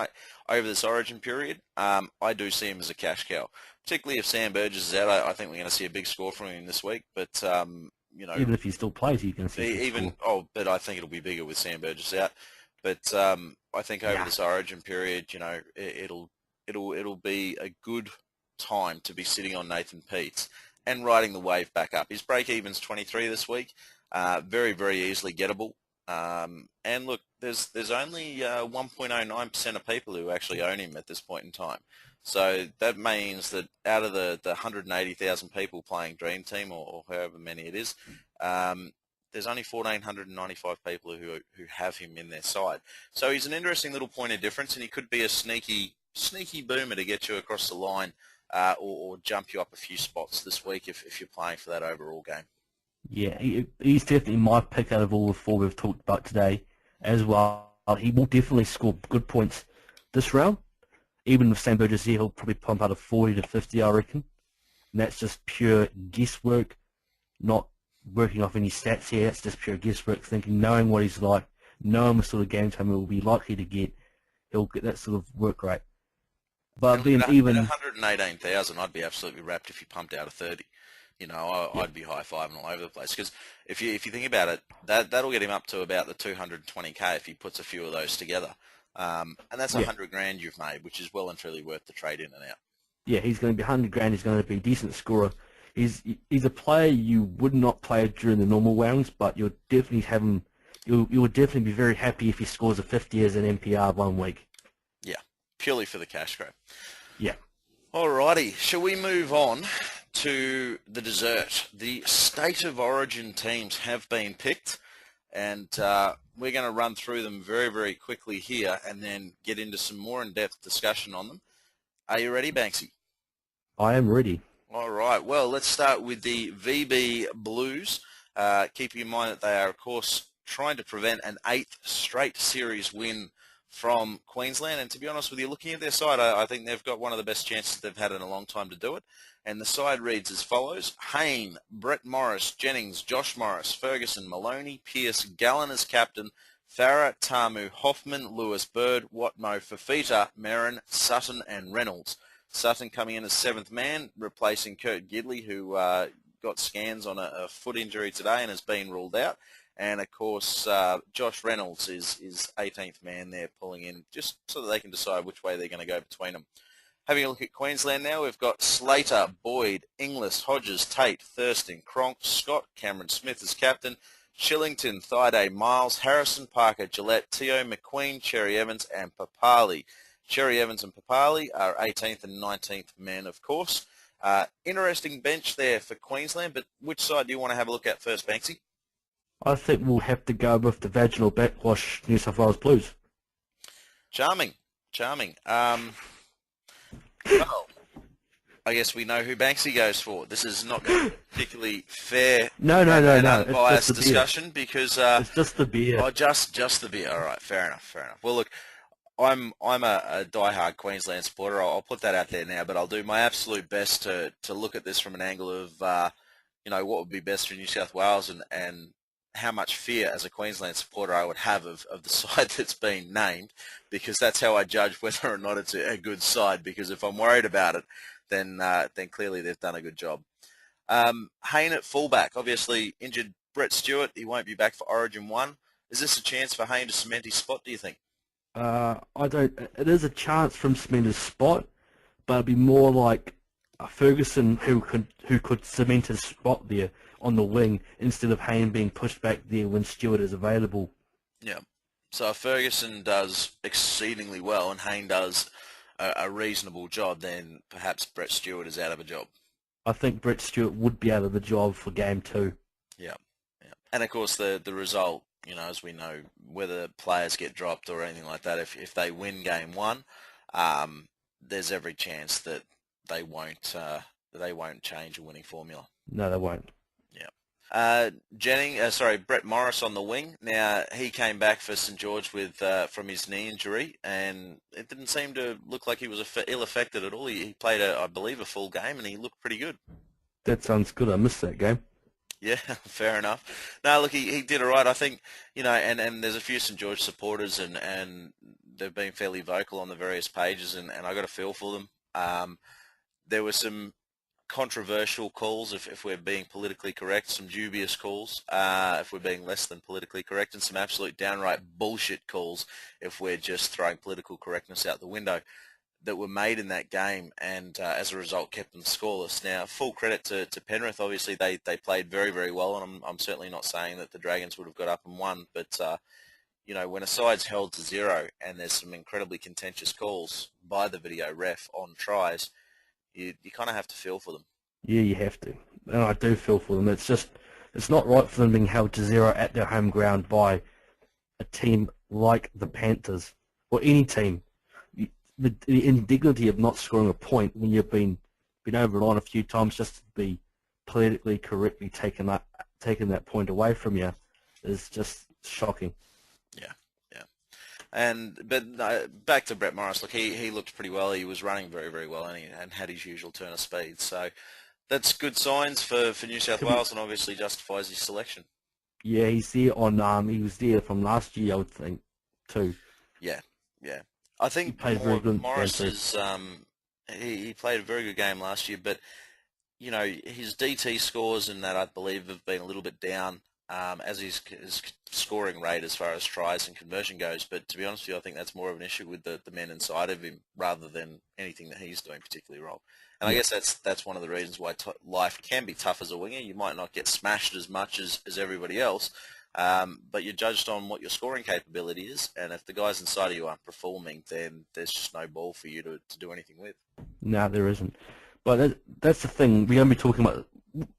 Speaker 2: Over this Origin period, I do see him as a cash cow. Particularly if Sam Burgess is out, I think we're going to see a big score from him this week. But you know,
Speaker 3: even if he still plays, you can see.
Speaker 2: But I think it'll be bigger with Sam Burgess out. But I think over this Origin period, you know, it'll be a good time to be sitting on Nathan Peets and riding the wave back up. His break even's 23 this week, very, very easily gettable. And look, there's only 1.09% of people who actually own him at this point in time. So that means that out of the 180,000 people playing Dream Team, or however many it is, there's only 1,495 people who have him in their side. So he's an interesting little point of difference, and he could be a sneaky boomer to get you across the line, or jump you up a few spots this week if you're playing for that overall game.
Speaker 3: Yeah, he's definitely my pick out of all the four we've talked about today as well. He will definitely score good points this round. Even with Sam Burgess here, he'll probably pump out of 40 to 50, I reckon. And that's just pure guesswork, not working off any stats here. It's just pure guesswork, thinking, knowing what he's like, knowing the sort of game time he'll be likely to get, he'll get that sort of work rate. But then even
Speaker 2: 118,000, I'd be absolutely wrapped if he pumped out a 30. You know, I'd be high-fiving all over the place, because if you think about it, that'll get him up to about the 220k if he puts a few of those together, and that's 100 grand you've made, which is well and truly worth the trade in and out. Yeah,
Speaker 3: he's going to be 100 grand. He's going to be a decent scorer. He's a player you would not play during the normal rounds, but you'll definitely have him. You'll definitely be very happy if he scores a 50 as an NPR 1 week.
Speaker 2: Yeah, purely for the cash grab.
Speaker 3: Yeah.
Speaker 2: Alrighty, shall we move on to the dessert? The State of Origin teams have been picked, and we're going to run through them very, very quickly here and then get into some more in-depth discussion on them. Are you ready, Banksy?
Speaker 3: I am ready.
Speaker 2: All right, well, let's start with the VB Blues, keeping in mind that they are, of course, trying to prevent an 8th straight series win from Queensland. And to be honest with you, looking at their side, I think they've got one of the best chances they've had in a long time to do it. And the side reads as follows: Hayne, Brett Morris, Jennings, Josh Morris, Ferguson, Maloney, Pearce, Gallen as captain, Farah, Tamu, Hoffman, Lewis, Bird, Watmo, Fafita, Merrin, Sutton and Reynolds. Sutton coming in as 7th man, replacing Kurt Gidley, who got scans on a foot injury today and has been ruled out. And, of course, Josh Reynolds is 18th man there, pulling in just so that they can decide which way they're going to go between them. Having a look at Queensland now, we've got Slater, Boyd, Inglis, Hodges, Tate, Thurston, Cronk, Scott, Cameron Smith as captain, Shillington, Thaiday, Miles, Harrison, Parker, Gillette, Teo, McQueen, Cherry Evans and Papali. Cherry Evans and Papali are 18th and 19th men, of course. Interesting bench there for Queensland, but which side do you want to have a look at first, Banksy?
Speaker 3: I think we'll have to go with the vaginal backwash New South Wales Blues.
Speaker 2: Charming. Well, I guess we know who Banksy goes for. This is not particularly fair
Speaker 3: and
Speaker 2: unbiased discussion because...
Speaker 3: it's just the beer.
Speaker 2: Oh, just the beer. All right, fair enough. Well, look, I'm a diehard Queensland supporter. I'll put that out there now, but I'll do my absolute best to look at this from an angle of, what would be best for New South Wales and how much fear as a Queensland supporter I would have of the side that's been named, because that's how I judge whether or not it's a good side. Because if I'm worried about it, then clearly they've done a good job. Hayne at fullback, obviously injured Brett Stewart. He won't be back for Origin 1. Is this a chance for Hayne to cement his spot, do you think?
Speaker 3: I don't. It is a chance from Smender's spot, but it'd be more like a Ferguson who could cement his spot there on the wing instead of Hayne being pushed back there when Stewart is available.
Speaker 2: Yeah. So if Ferguson does exceedingly well and Hayne does a reasonable job, then perhaps Brett Stewart is out of a job.
Speaker 3: I think Brett Stewart would be out of the job for game 2.
Speaker 2: Yeah. Yeah. And of course the result, as we know, whether players get dropped or anything like that, if they win game 1, there's every chance that they won't change a winning formula.
Speaker 3: No, they won't.
Speaker 2: Yeah. Brett Morris on the wing. Now he came back for St George with from his knee injury, and it didn't seem to look like he was ill affected at all. He played I believe a full game, and he looked pretty good.
Speaker 3: That sounds good. I missed that game.
Speaker 2: Yeah, fair enough. No, look, he did all right. I think, and there's a few St George supporters, and they've been fairly vocal on the various pages, and I got a feel for them. There were some controversial calls, if we're being politically correct, some dubious calls, if we're being less than politically correct, and some absolute downright bullshit calls, if we're just throwing political correctness out the window, that were made in that game, and as a result kept them scoreless. Now, full credit to Penrith. Obviously, they played very, very well, and I'm certainly not saying that the Dragons would have got up and won, but when a side's held to 0 and there's some incredibly contentious calls by the video ref on tries, you kind of have to feel for them.
Speaker 3: Yeah, you have to, and I do feel for them. It's not right for them being held to 0 at their home ground by a team like the Panthers or any team. The indignity of not scoring a point when you've been over the line a few times just to be politically correctly taking that point away from you is just shocking.
Speaker 2: Yeah. But back to Brett Morris. Look, he looked pretty well. He was running very, very well, and had his usual turn of speed. So that's good signs for New South Wales, and obviously justifies his selection.
Speaker 3: Yeah, he's there on. He was there from last year, I would think, too.
Speaker 2: Yeah. I think Morris is he played a very good game last year, but his DT scores and that, I believe, have been a little bit down as his scoring rate as far as tries and conversion goes. But to be honest with you, I think that's more of an issue with the men inside of him rather than anything that he's doing particularly wrong. And I guess that's one of the reasons why life can be tough as a winger. You might not get smashed as much as everybody else, but you're judged on what your scoring capability is, and if the guys inside of you aren't performing, then there's just no ball for you to do anything with.
Speaker 3: No, there isn't. But that's the thing. We're going to be talking about.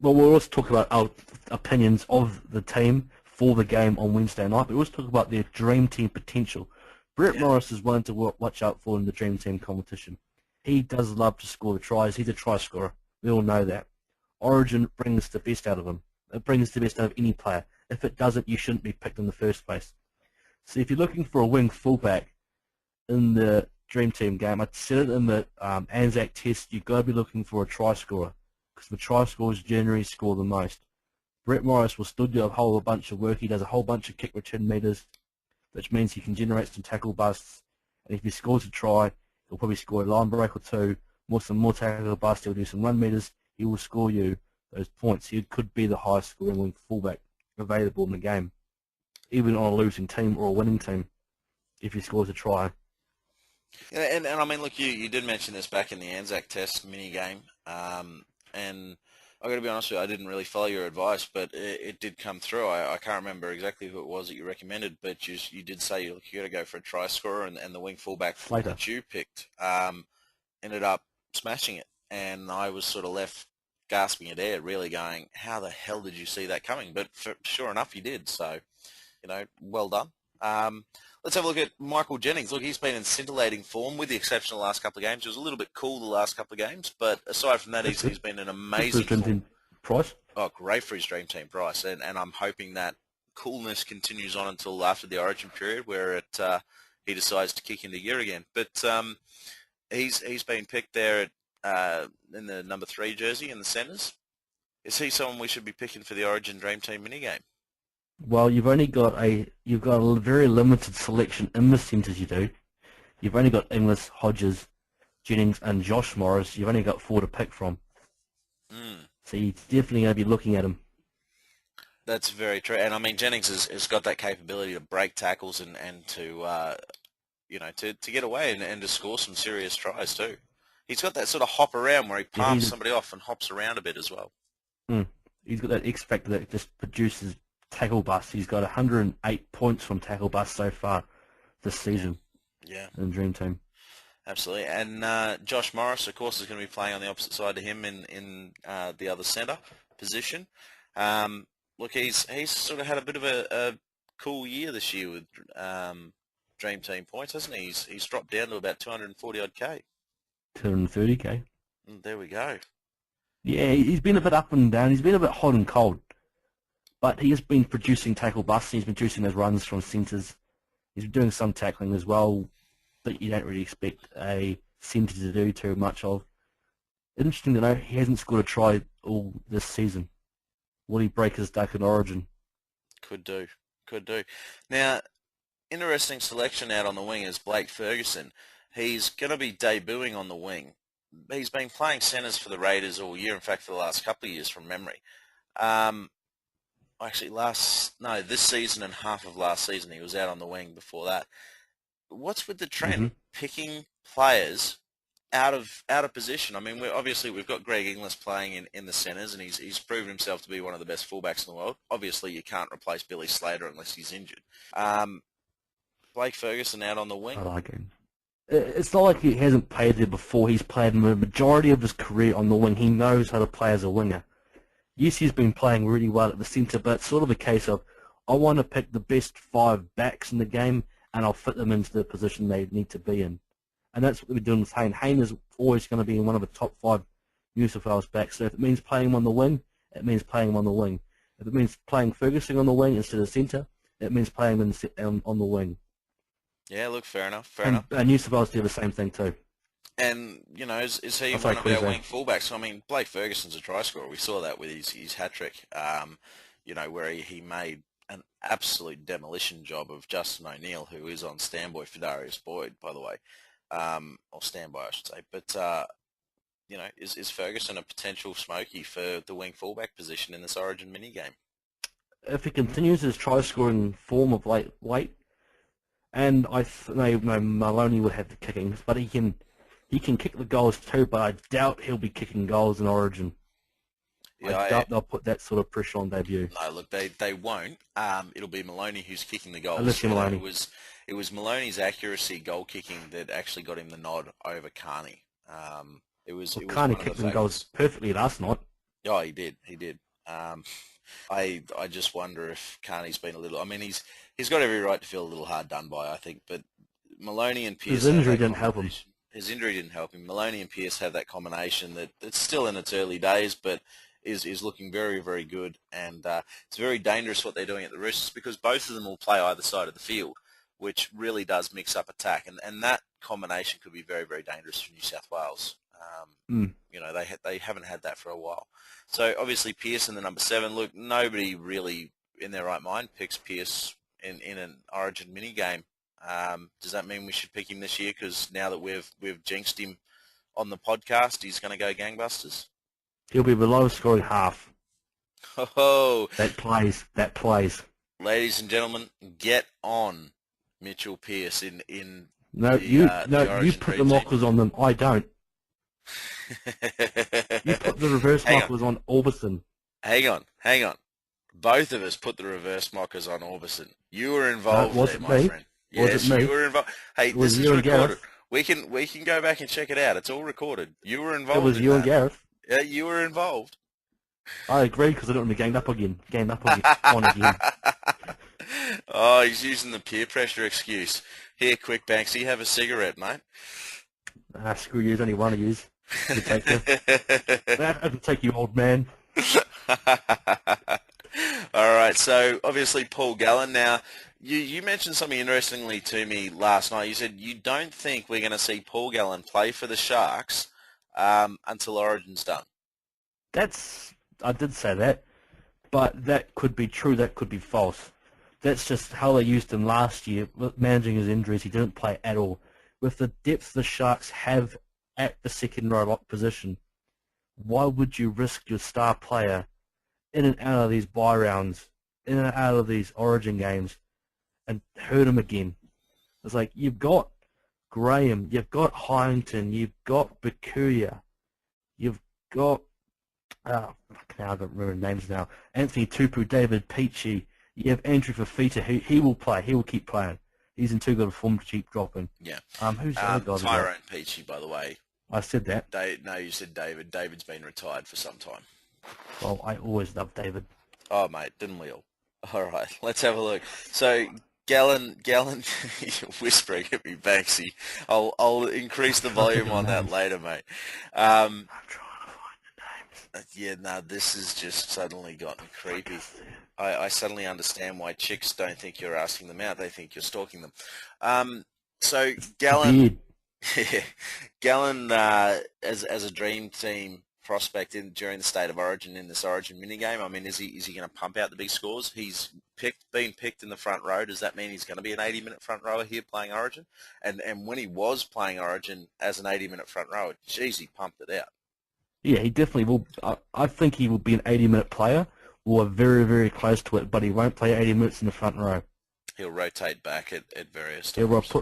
Speaker 3: Well, we'll also talk about our opinions of the team for the game on Wednesday night, but we'll also talk about their Dream Team potential. Brett Morris is one to watch out for in the Dream Team competition. He does love to score the tries. He's a try scorer. We all know that. Origin brings the best out of him. It brings the best out of any player. If it doesn't, you shouldn't be picked in the first place. So if you're looking for a wing fullback in the Dream Team game, I'd set it in the Anzac Test. You've got to be looking for a try scorer, because the try scorers generally score the most. Brett Morris will still do a whole bunch of work. He does a whole bunch of kick return meters, which means he can generate some tackle busts. And if he scores a try, he'll probably score a line break or two, some more tackle busts. He'll do some run meters. He will score you those points. He could be the highest scoring wing fullback available in the game, even on a losing team or a winning team, if he scores a try.
Speaker 2: Yeah, and I mean, look, you did mention this back in the Anzac Test mini game, and I've got to be honest with you, I didn't really follow your advice, but it did come through. I can't remember exactly who it was that you recommended, but you did say you got to go for a try scorer, and the wing fullback that you picked ended up smashing it, and I was sort of left gasping at air, really going, how the hell did you see that coming? But sure enough, you did, so, well done. Let's have a look at Michael Jennings. Look, he's been in scintillating form, with the exception of the last couple of games. He was a little bit cool the last couple of games, but aside from that, he's been an amazing form.
Speaker 3: Price?
Speaker 2: Oh, great for his Dream Team price, and I'm hoping that coolness continues on until after the Origin period, where he decides to kick into gear again. But he's been picked there in the number 3 jersey in the centres. Is he someone we should be picking for the Origin Dream Team minigame?
Speaker 3: Well, you've got a very limited selection in the centres. You do. You've only got Inglis, Hodges, Jennings, and Josh Morris. You've only got 4 to pick from.
Speaker 2: Mm.
Speaker 3: So you're definitely going to be looking at him.
Speaker 2: That's very true. And I mean, Jennings has got that capability to break tackles and to, to get away and to score some serious tries too. He's got that sort of hop around where he
Speaker 3: Yeah,
Speaker 2: palms somebody off and hops around a bit as well.
Speaker 3: mm, he's got that X factor that just produces tackle busts. He's got 108 points from tackle busts so far this season
Speaker 2: Yeah,
Speaker 3: in Dream Team.
Speaker 2: absolutely. And Josh Morris, of course, is going to be playing on the opposite side to him in the other centre position. Look, he's sort of had a bit of a cool year this year with Dream Team points, hasn't he? He's dropped down to about 240 odd K.
Speaker 3: 230k.
Speaker 2: There we go.
Speaker 3: Yeah, he's been a bit up and down. He's been a bit hot and cold. But he has been producing tackle busts. He's been producing those runs from centres. He's been doing some tackling as well that you don't really expect a centre to do too much of. Interesting to know he hasn't scored a try all this season. Will he break his duck in Origin?
Speaker 2: Could do. Could do. Now, interesting selection out on the wing is Blake Ferguson. He's going to be debuting on the wing. He's been playing centres for the Raiders all year, in fact, for the last couple of years from memory. Actually, this season and half of last season he was out on the wing before that. What's with the trend picking players out of position? I mean, we've got Greg Inglis playing in the centres, and he's proven himself to be one of the best fullbacks in the world. Obviously, you can't replace Billy Slater unless he's injured. Blake Ferguson out on the wing.
Speaker 3: I like him. It's not like he hasn't played there before. He's played the majority of his career on the wing. He knows how to play as a winger. Yes, he's been playing really well at the centre, but it's sort of a case of, I want to pick the best 5 backs in the game, and I'll fit them into the position they need to be in. And that's what we're doing with Hayne. Hayne is always going to be in one of the top 5 New South Wales backs. So if it means playing him on the wing, it means playing him on the wing. If it means playing Ferguson on the wing instead of centre, it means playing him on the wing.
Speaker 2: Yeah, look, fair enough, fair enough.
Speaker 3: And New South Wales do the same thing too.
Speaker 2: And, is he one of our wing fullbacks? I mean, Blake Ferguson's a try scorer. We saw that with his hat-trick, where he made an absolute demolition job of Justin O'Neill, who is on standby for Darius Boyd, by the way. Or standby, I should say. But, is Ferguson a potential smoky for the wing fullback position in this Origin mini-game?
Speaker 3: If he continues his try-scoring form of late, and I know Maloney would have the kickings, but he can kick the goals too, but I doubt he'll be kicking goals in Origin. Yeah, I doubt they'll put that sort of pressure on debut.
Speaker 2: No, look, they won't. It'll be Maloney who's kicking the goals.
Speaker 3: Unless Maloney.
Speaker 2: It was Maloney's accuracy goal kicking that actually got him the nod over Carney.
Speaker 3: Carney kicked the goals perfectly last night.
Speaker 2: Oh, he did. I just wonder if Carney's been a little. I mean, he's got every right to feel a little hard done by, I think. But Maloney and Pearce.
Speaker 3: His injury didn't help him.
Speaker 2: His injury didn't help him. Maloney and Pearce have that combination that it's still in its early days, but is looking very, very good. And it's very dangerous what they're doing at the Roosters because both of them will play either side of the field, which really does mix up attack. And that combination could be very, very dangerous for New South Wales. They haven't had that for a while. So obviously Pearce in the number 7. Look, nobody really in their right mind picks Pearce in an Origin mini game. Does that mean we should pick him this year? Because now that we've jinxed him on the podcast, he's going to go gangbusters.
Speaker 3: He'll be the lowest scoring half.
Speaker 2: Oh,
Speaker 3: that plays.
Speaker 2: Ladies and gentlemen, get on Mitchell Pearce in
Speaker 3: you put the mockers on them. I don't. You put the reverse mockers on Orbison.
Speaker 2: Hang on. Both of us put the reverse mockers on Orbison. You were involved there, my friend. Yes, you were involved. Hey, this is recorded. We can go back and check it out. It's all recorded. You were involved.
Speaker 3: It was you and Gareth.
Speaker 2: Yeah, you were involved.
Speaker 3: I agree because I don't want to be ganged up again. On again.
Speaker 2: Oh, he's using the peer pressure excuse. Here, quick, Banksy, have a cigarette, mate.
Speaker 3: Screw you, there's only one of you. I can take you, old man.
Speaker 2: All right, so obviously Paul Gallen. Now, you mentioned something interestingly to me last night. You said you don't think we're going to see Paul Gallen play for the Sharks until Origin's done.
Speaker 3: I did say that, But that could be true, that could be false. That's just how they used him last year, with managing his injuries. He didn't play at all. With the depth the Sharks have at the second row lock position, why would you risk your star player in and out of these bye rounds, in and out of these Origin games, and hurt him again? It's like, you've got Graham, you've got Hyington, you've got Bakuya, you've got, I don't remember names now, Anthony Tupu, David Peachy, you have Andrew Fafita, he will play, he will keep playing. He's in too good a form to keep dropping.
Speaker 2: Yeah.
Speaker 3: Who's the other guy?
Speaker 2: Tyrone Peachy, by the way.
Speaker 3: I said that.
Speaker 2: No, you said David. David's been retired for some time.
Speaker 3: Well, I always loved David.
Speaker 2: Oh, mate, didn't we all? All right, let's have a look. So, Gallon, you're whispering at me, Banksy. I'll increase the volume on that later, mate.
Speaker 3: I'm trying to find the names.
Speaker 2: Yeah, no, this has just suddenly gotten creepy. I suddenly understand why chicks don't think you're asking them out. They think you're stalking them. So, Gallon, Gallon as a dream team prospect during the State of Origin in this Origin minigame, I mean, is he going to pump out the big scores? He's been picked in the front row. Does that mean he's going to be an 80-minute front rower here playing Origin? And when he was playing Origin as an 80-minute front rower, geez, he pumped it out.
Speaker 3: Yeah, he definitely will. I think he will be an 80-minute player, or very, very close to it, but he won't play 80 minutes in the front row.
Speaker 2: He'll rotate back at various times.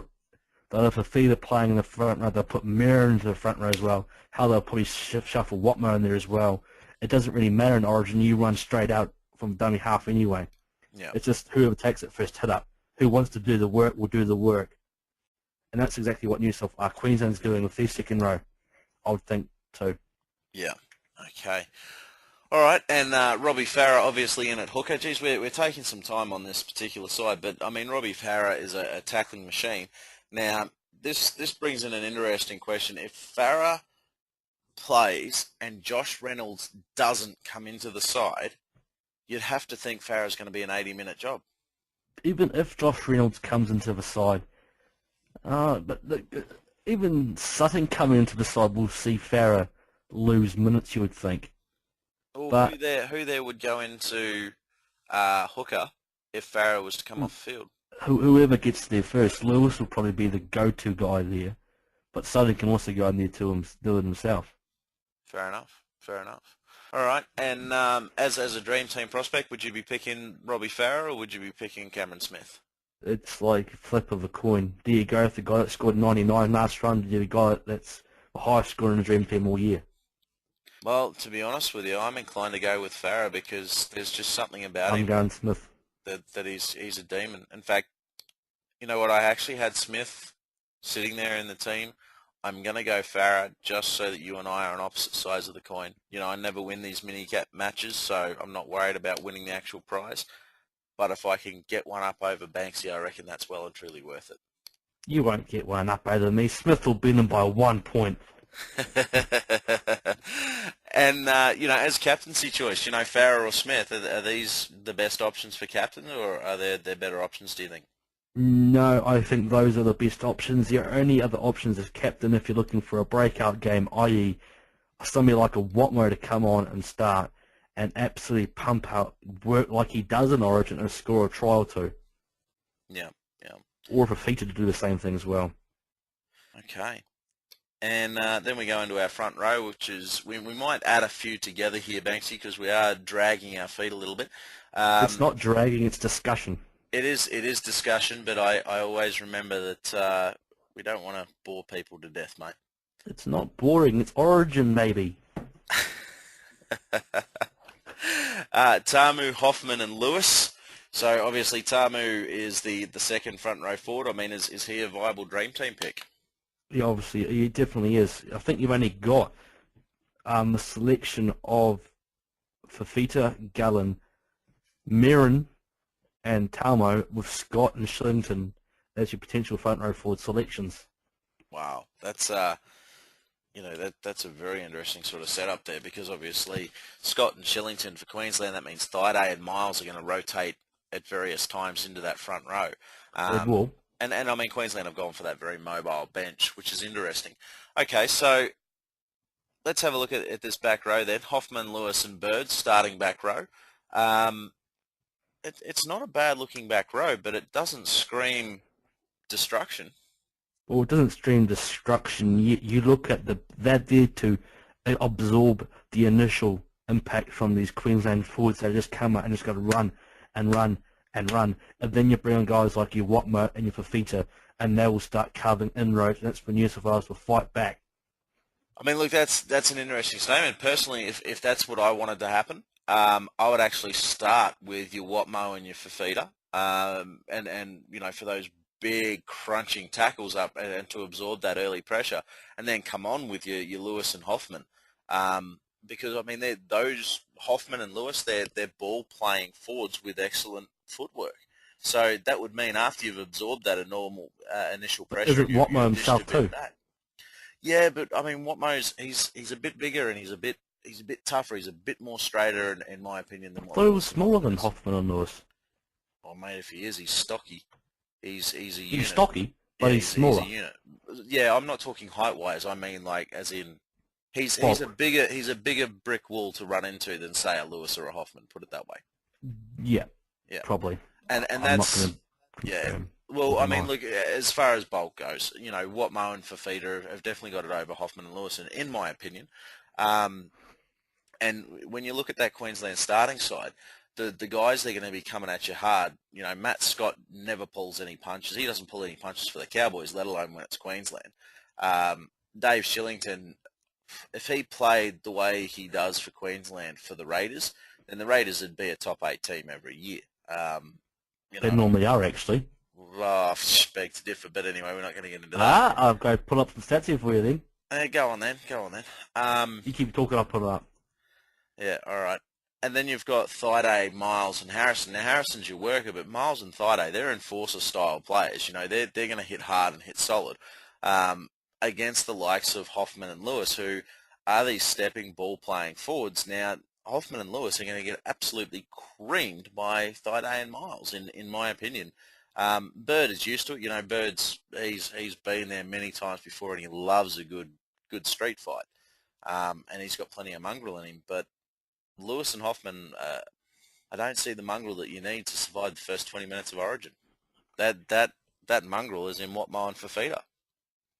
Speaker 3: They'll have Fafita playing in the front row. They'll put Mirror into the front row as well. How they'll probably shuffle Watmo in there as well. It doesn't really matter in Origin. You run straight out from dummy half anyway.
Speaker 2: Yeah.
Speaker 3: It's just whoever takes it first hit up. Who wants to do the work will do the work. And that's exactly what Queensland's doing with their second row, I would think, too.
Speaker 2: Yeah. Okay. All right, and Robbie Farah obviously in at hooker. Geez, we're taking some time on this particular side, but I mean Robbie Farah is a tackling machine. Now, this brings in an interesting question. If Farah plays and Josh Reynolds doesn't come into the side, you'd have to think Farah's going to be an 80-minute job.
Speaker 3: Even if Josh Reynolds comes into the side, even Sutton coming into the side will see Farah lose minutes, you would think.
Speaker 2: Well,
Speaker 3: but
Speaker 2: who there would go into hooker if Farah was to come off the field?
Speaker 3: Whoever gets there first. Lewis will probably be the go-to guy there, but Sutton can also go in there to do it himself.
Speaker 2: Fair enough. Fair enough. All right, and as a dream team prospect, would you be picking Robbie Farah or would you be picking Cameron Smith?
Speaker 3: It's like a flip of a coin. Do you go with the guy that scored 99 last run? Do you the guy that's the highest scorer in the dream team all year?
Speaker 2: Well, to be honest with you, I'm inclined to go with Farah because there's just something about him.
Speaker 3: I'm going Smith.
Speaker 2: That he's a demon. In fact, you know what? I actually had Smith sitting there in the team. I'm going to go Farah just so that you and I are on opposite sides of the coin. You know, I never win these mini-cap matches, so I'm not worried about winning the actual prize. But if I can get one up over Banksy, I reckon that's well and truly worth it.
Speaker 3: You won't get one up over me. Smith will beat him by 1 point.
Speaker 2: And, you know, as captaincy choice, you know, Farah or Smith, are these the best options for captain, or are there better options, do you think?
Speaker 3: No, I think those are the best options. The only other options as captain if you're looking for a breakout game, i.e. somebody like a Watmo to come on and start and absolutely pump out work like he does in Origin and score a try or two.
Speaker 2: Yeah, yeah.
Speaker 3: Or for Fafita to do the same thing as well.
Speaker 2: Okay. And then we go into our front row, which is, we might add a few together here, Banksy, because we are dragging our feet a little bit.
Speaker 3: It's not dragging, it's discussion.
Speaker 2: It is discussion, but I always remember that we don't want to bore people to death, mate.
Speaker 3: It's not boring, it's Origin, maybe.
Speaker 2: Tamu, Hoffman, and Lewis. So obviously Tamu is the second front row forward. I mean, is he a viable dream team pick?
Speaker 3: Yeah, obviously, he definitely is. I think you've only got the selection of Fafita, Gallen, Mirren, and Talmo with Scott and Shillington as your potential front row forward selections.
Speaker 2: Wow, that's you know, that's a very interesting sort of setup there, because obviously Scott and Shillington for Queensland, that means Thaiday and Miles are going to rotate at various times into that front row.
Speaker 3: It will.
Speaker 2: And I mean, Queensland have gone for that very mobile bench, which is interesting. Okay, so let's have a look at this back row then. Hoffman, Lewis and Bird starting back row. It's not a bad looking back row, but it doesn't scream destruction.
Speaker 3: Well, it doesn't stream destruction. You look at they're there to absorb the initial impact from these Queensland forwards. They just come out and just got to run and run and run. And then you bring on guys like your Watmo and your Fafita, and they will start carving inroads, and that's when New South Wales will fight back.
Speaker 2: I mean, look, that's an interesting statement. Personally, if that's what I wanted to happen, I would actually start with your Watmo and your Fafita, and for those big crunching tackles up and to absorb that early pressure, and then come on with your Lewis and Hoffman, because I mean those Hoffman and Lewis, they're ball playing forwards with excellent footwork. So that would mean after you've absorbed that normal initial pressure,
Speaker 3: Is it Watmo himself too?
Speaker 2: Yeah, but I mean Watmo's he's a bit bigger and he's a bit tougher. He's a bit more straighter in my opinion than.
Speaker 3: I thought he was smaller than Hoffman and Lewis.
Speaker 2: Oh mate, if he is, he's stocky. He's a unit.
Speaker 3: He's stocky, but he's smaller.
Speaker 2: He's a unit. Yeah, I'm not talking height-wise. I mean, like, as in, he's a bigger brick wall to run into than say a Lewis or a Hoffman. Put it that way.
Speaker 3: Yeah.
Speaker 2: Yeah.
Speaker 3: Probably.
Speaker 2: And that's Well, I mean, look, as far as bulk goes, Watmo and Fafita have definitely got it over Hoffman and Lewis, in my opinion. And when you look at that Queensland starting side, the guys they're going to be coming at you hard. Matt Scott never pulls any punches. He doesn't pull any punches for the Cowboys, let alone when it's Queensland. Dave Shillington, if he played the way he does for Queensland for the Raiders, then the Raiders would be a top 8 team every year.
Speaker 3: They normally are, actually.
Speaker 2: I beg to differ, but anyway, we're not going to get into that.
Speaker 3: I'll go pull up some stats here for you then.
Speaker 2: Go on then.
Speaker 3: You keep talking, I'll put it up.
Speaker 2: Yeah, all right. And then you've got Thaiday, Miles, and Harrison. Now, Harrison's your worker, but Miles and Thaiday, they're enforcer-style players. They're going to hit hard and hit solid against the likes of Hoffman and Lewis, who are these stepping ball-playing forwards. Now, Hoffman and Lewis are going to get absolutely creamed by Thaiday and Miles, in my opinion. Bird is used to it. Bird's he's been there many times before, and he loves a good street fight. And he's got plenty of mongrel in him, but Lewis and Hoffman, I don't see the mongrel that you need to survive the first 20 minutes of Origin. That mongrel is in Watmo and Fafita.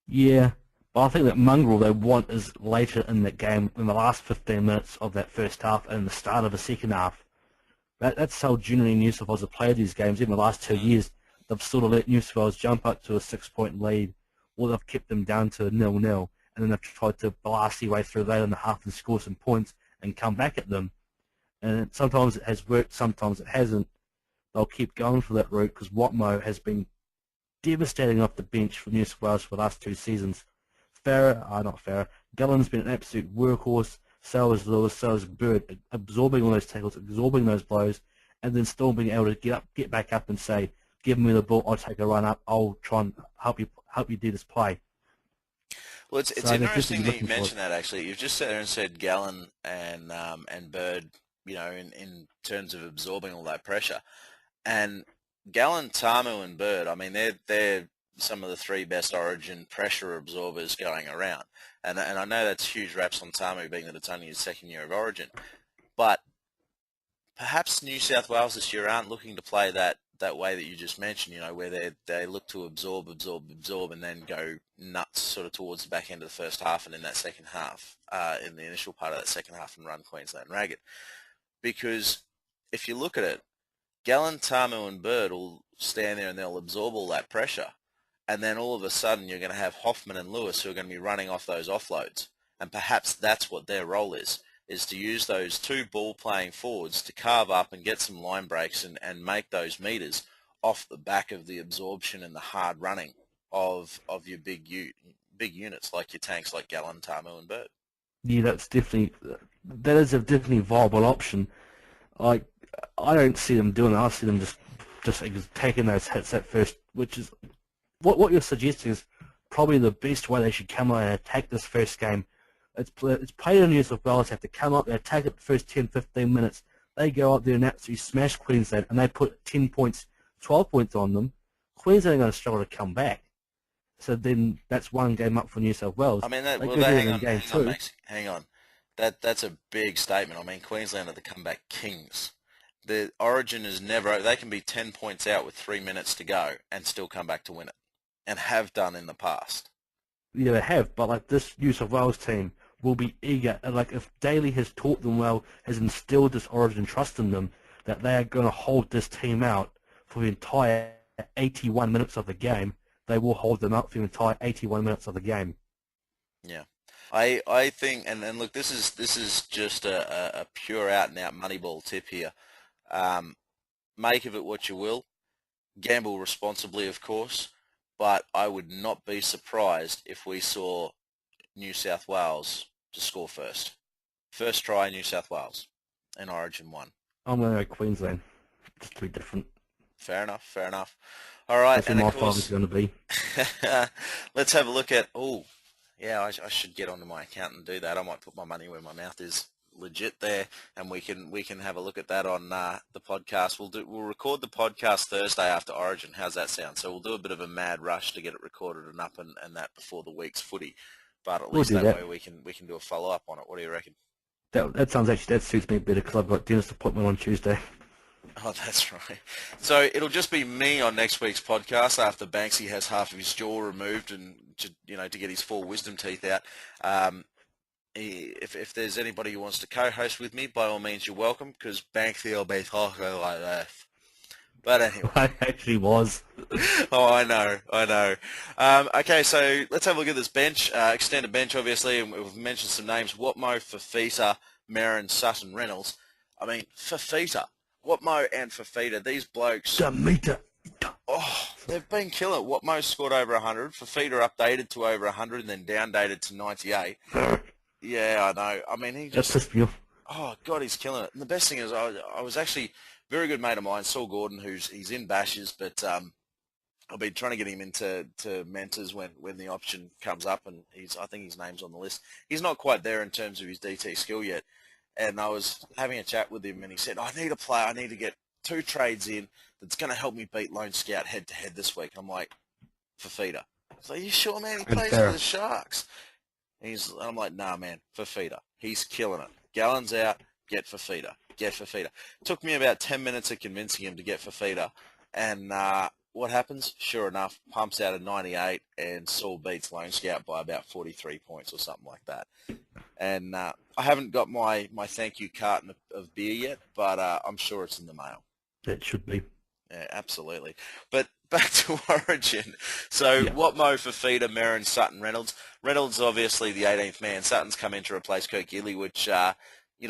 Speaker 3: Yeah, but I think that mongrel they want is later in the game, in the last 15 minutes of that first half and the start of the second half. That's how generally New South Wales have played these games. In the last 2 years, they've sort of let New South Wales jump up to a 6-point lead, or they've kept them down to 0-0, and then they've tried to blast their way through late in the half and score some points and come back at them. And sometimes it has worked, sometimes it hasn't. They'll keep going for that route because Watmo has been devastating off the bench for New South Wales for the last 2 seasons. Gallen's been an absolute workhorse, so is Lewis, so is Bird, absorbing all those tackles, absorbing those blows, and then still being able to get back up and say, give me the ball, I'll take a run up, I'll try and help you do this play.
Speaker 2: Well, it's interesting that you mentioned that, actually. You've just sat there and said Gallen and Bird, in terms of absorbing all that pressure. And Gallen, Tamu, and Bird, I mean, they're some of the 3 best Origin pressure absorbers going around. And I know that's huge raps on Tamu, being that it's only his 2nd year of Origin. But perhaps New South Wales this year aren't looking to play that way that you just mentioned, where they look to absorb, and then go nuts sort of towards the back end of the first half and in that second half, in the initial part of that second half, and run Queensland ragged. Because if you look at it, Gallen, Tamu, and Bird will stand there and they'll absorb all that pressure, and then all of a sudden you're going to have Hoffman and Lewis who are going to be running off those offloads, and perhaps that's what their role is to use those 2 ball-playing forwards to carve up and get some line breaks and make those meters off the back of the absorption and the hard running of your big units like your tanks like Gallen, Tamu, and Bird.
Speaker 3: Yeah, that is a definitely viable option. I don't see them doing that. I see them just taking those hits at first, which is what you're suggesting is probably the best way they should come out and attack this first game. It's played in New South Wales have to come up, they attack it the first 10-15 minutes. They go up there and absolutely smash Queensland, and they put 10 points, 12 points on them. Queensland are going to struggle to come back. So then that's 1 game up for New South Wales.
Speaker 2: I mean, hang on. That's a big statement. I mean, Queensland are the comeback kings. The Origin is never, they can be 10 points out with 3 minutes to go and still come back to win it, and have done in the past.
Speaker 3: Yeah, they have, but like this New South Wales team will be eager. And like if Daly has taught them well, has instilled this Origin trust in them, that they are going to hold this team out for the entire 81 minutes of the game, they will hold them out for the entire 81 minutes of the game.
Speaker 2: Yeah. I think, and look, this is just a pure out and out Moneyball tip here. Make of it what you will. Gamble responsibly, of course, but I would not be surprised if we saw New South Wales to score first. First try, New South Wales, in Origin 1.
Speaker 3: I'm going to go Queensland, just to be different.
Speaker 2: Fair enough, fair enough. All right,
Speaker 3: That's
Speaker 2: and
Speaker 3: who my
Speaker 2: of course,
Speaker 3: father's going to be.
Speaker 2: let's have a look at, yeah, I should get onto my account and do that. I might put my money where my mouth is. Legit there, and we can have a look at that on the podcast. We'll record the podcast Thursday after Origin. How's that sound? So we'll do a bit of a mad rush to get it recorded and up and that before the week's footy. But at least that way we can do a follow up on it. What do you reckon?
Speaker 3: That suits me better because I've got dentist appointment on Tuesday.
Speaker 2: Oh, that's right. So it'll just be me on next week's podcast after Banksy has half of his jaw removed and to get his 4 wisdom teeth out. If there's anybody who wants to co-host with me, by all means you're welcome, because Banksy will be talking like that. But anyway.
Speaker 3: I actually was.
Speaker 2: Oh, I know. Okay, so let's have a look at this bench. Extended bench, obviously, and we've mentioned some names. Watmo, Fafita, Merrin, Sutton, Reynolds. I mean, Fafita. Watmo and Fafita, these blokes... Oh, they've been killing it. Watmo scored over 100. Fafita updated to over 100 and then downdated to 98. Yeah, I know. I mean, he just...
Speaker 3: That's just
Speaker 2: oh, God, he's killing it. And the best thing is I was actually very good mate of mine, Saul Gordon, he's in Bashes, but I've been trying to get him into mentors when the option comes up, and I think his name's on the list. He's not quite there in terms of his DT skill yet. And I was having a chat with him, and he said, I need a player. I need to get 2 trades in that's going to help me beat Lone Scout head-to-head this week. I'm like, Fafita. He's like, you sure, man? He plays for the Sharks. I'm like, nah, man, Fafita. He's killing it. Gallon's out, get Fafita. Get Fafita. Took me about 10 minutes of convincing him to get Fafita. And what happens? Sure enough, pumps out a 98, and Saul beats Lone Scout by about 43 points or something like that. And I haven't got my thank you carton of beer yet, but I'm sure it's in the mail.
Speaker 3: It should be.
Speaker 2: Yeah, absolutely. But back to Origin. So Watmo, Fafita, Merrin, Sutton, Reynolds. Reynolds obviously the 18th man. Sutton's come in to replace Kurt Gidley, which and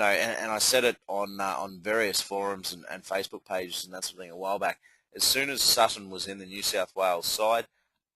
Speaker 2: I said it on various forums and Facebook pages and that sort of thing a while back. As soon as Sutton was in the New South Wales side,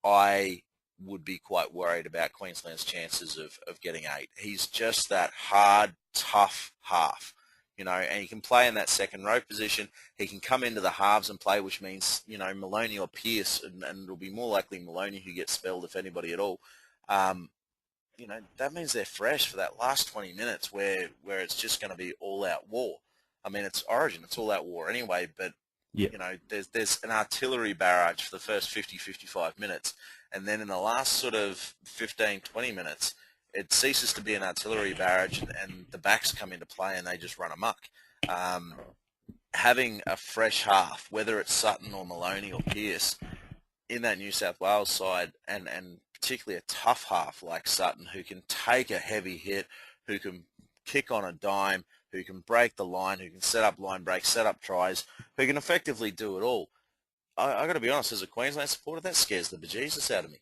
Speaker 2: I would be quite worried about Queensland's chances of getting 8. He's just that hard, tough half. And he can play in that second row position. He can come into the halves and play, which means, Maloney or Pearce, and it'll be more likely Maloney who gets spelled, if anybody at all. That means they're fresh for that last 20 minutes where it's just going to be all-out war. I mean, it's Origin, it's all-out war anyway, but, there's an artillery barrage for the first 50, 55 minutes, and then in the last sort of 15, 20 minutes, it ceases to be an artillery barrage, and the backs come into play and they just run amok. Having a fresh half, whether it's Sutton or Maloney or Pearce, in that New South Wales side, and particularly a tough half like Sutton, who can take a heavy hit, who can kick on a dime, who can break the line, who can set up line breaks, set up tries, who can effectively do it all. I got to be honest, as a Queensland supporter, that scares the bejesus out of me.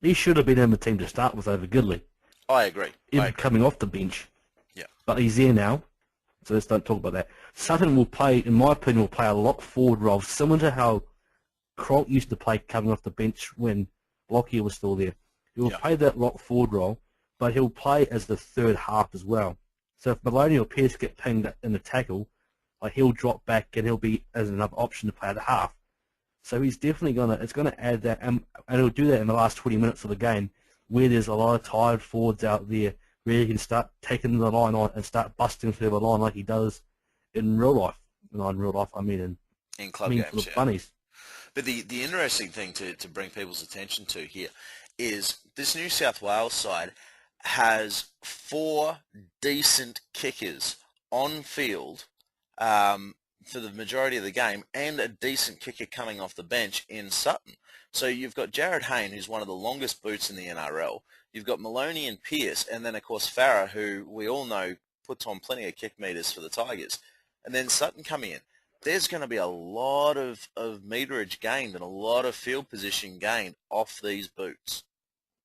Speaker 3: He should have been in the team to start with over Gidley.
Speaker 2: I agree.
Speaker 3: Even coming off the bench.
Speaker 2: Yeah.
Speaker 3: But he's there now, so let's don't talk about that. Sutton will play, in my opinion, will play a lock forward role, similar to how Kronk used to play coming off the bench when Lockyer was still there. He will play that lock forward role, but he'll play as the third half as well. So if Maloney or Pearce get pinged in the tackle, he'll drop back and he'll be as another option to play at the half. So he's definitely it's gonna add that, and he'll do that in the last 20 minutes of the game, where there's a lot of tired forwards out there, where he can start taking the line on and start busting through the line like he does in real life. Not in real life, I mean
Speaker 2: in club games,
Speaker 3: for the bunnies.
Speaker 2: But the interesting thing to bring people's attention to here is this New South Wales side has 4 decent kickers on field for the majority of the game, and a decent kicker coming off the bench in Sutton. So you've got Jared Hayne, who's one of the longest boots in the NRL. You've got Maloney and Pearce, and then, of course, Farah, who we all know puts on plenty of kick meters for the Tigers. And then Sutton coming in. There's going to be a lot of meterage gained and a lot of field position gained off these boots.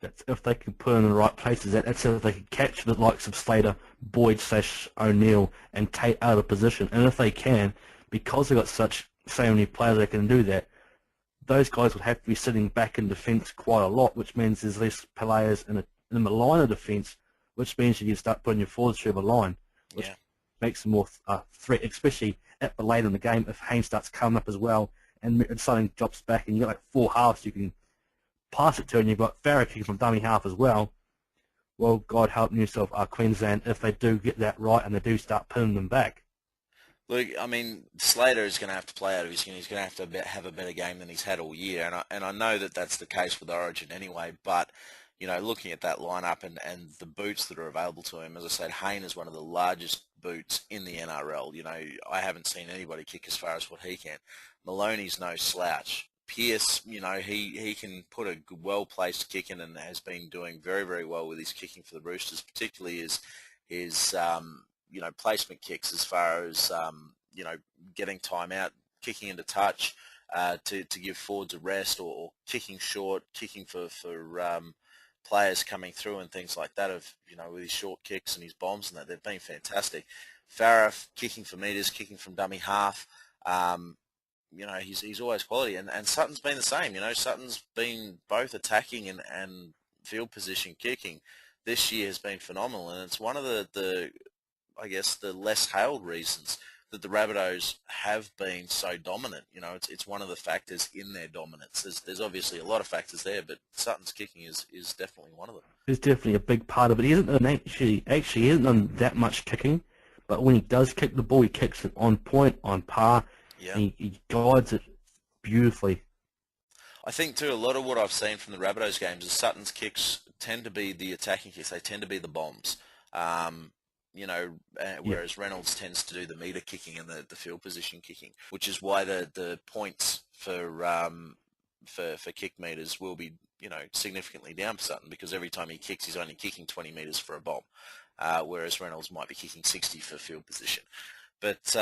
Speaker 3: That's if they can put in the right places. That's if they can catch the likes of Slater, Boyd / O'Neill, and Tate out of position. And if they can, because they've got so many players that can do that, those guys would have to be sitting back in defence quite a lot, which means there's less players in the line of defence, which means you can start putting your forwards through the line, which makes them more threat, especially at the late in the game if Haynes starts coming up as well and something drops back and you've got like 4 halves you can pass it to, and you've got Farah kicking from dummy half as well. Well, God help New South Queensland if they do get that right and they do start pinning them back.
Speaker 2: Look, I mean, Slater is going to have to play out of his skin. He's going to have to have a better game than he's had all year, and I know that that's the case with Origin anyway. But you know, looking at that lineup and the boots that are available to him, as I said, Hayne is one of the largest boots in the NRL. You know, I haven't seen anybody kick as far as what he can. Maloney's no slouch. Pearce, you know, he can put a well-placed kick in and has been doing very, very well with his kicking for the Roosters, particularly his you know, placement kicks as far as, you know, getting time out, kicking into touch to give forwards a rest, or kicking short, kicking for players coming through and things like that, of, you know, with his short kicks and his bombs and that. They've been fantastic. Farah kicking for meters, kicking from dummy half. You know, he's always quality, and Sutton's been the same. You know, Sutton's been both attacking and field position kicking. This year has been phenomenal, and it's one of the I guess the less hailed reasons that the Rabbitohs have been so dominant. You know, it's one of the factors in their dominance. There's obviously a lot of factors there, but Sutton's kicking is definitely one of them.
Speaker 3: It's definitely a big part of it. He hasn't done that much kicking, but when he does kick the ball, he kicks it on point, on par.
Speaker 2: Yeah.
Speaker 3: He guides it beautifully.
Speaker 2: I think, too, a lot of what I've seen from the Rabbitohs games is Sutton's kicks tend to be the attacking kicks. They tend to be the bombs. You know, whereas Reynolds tends to do the meter kicking and the field position kicking, which is why the points for kick meters will be, you know, significantly down for Sutton, because every time he kicks, he's only kicking 20 meters for a bomb, whereas Reynolds might be kicking 60 for field position. But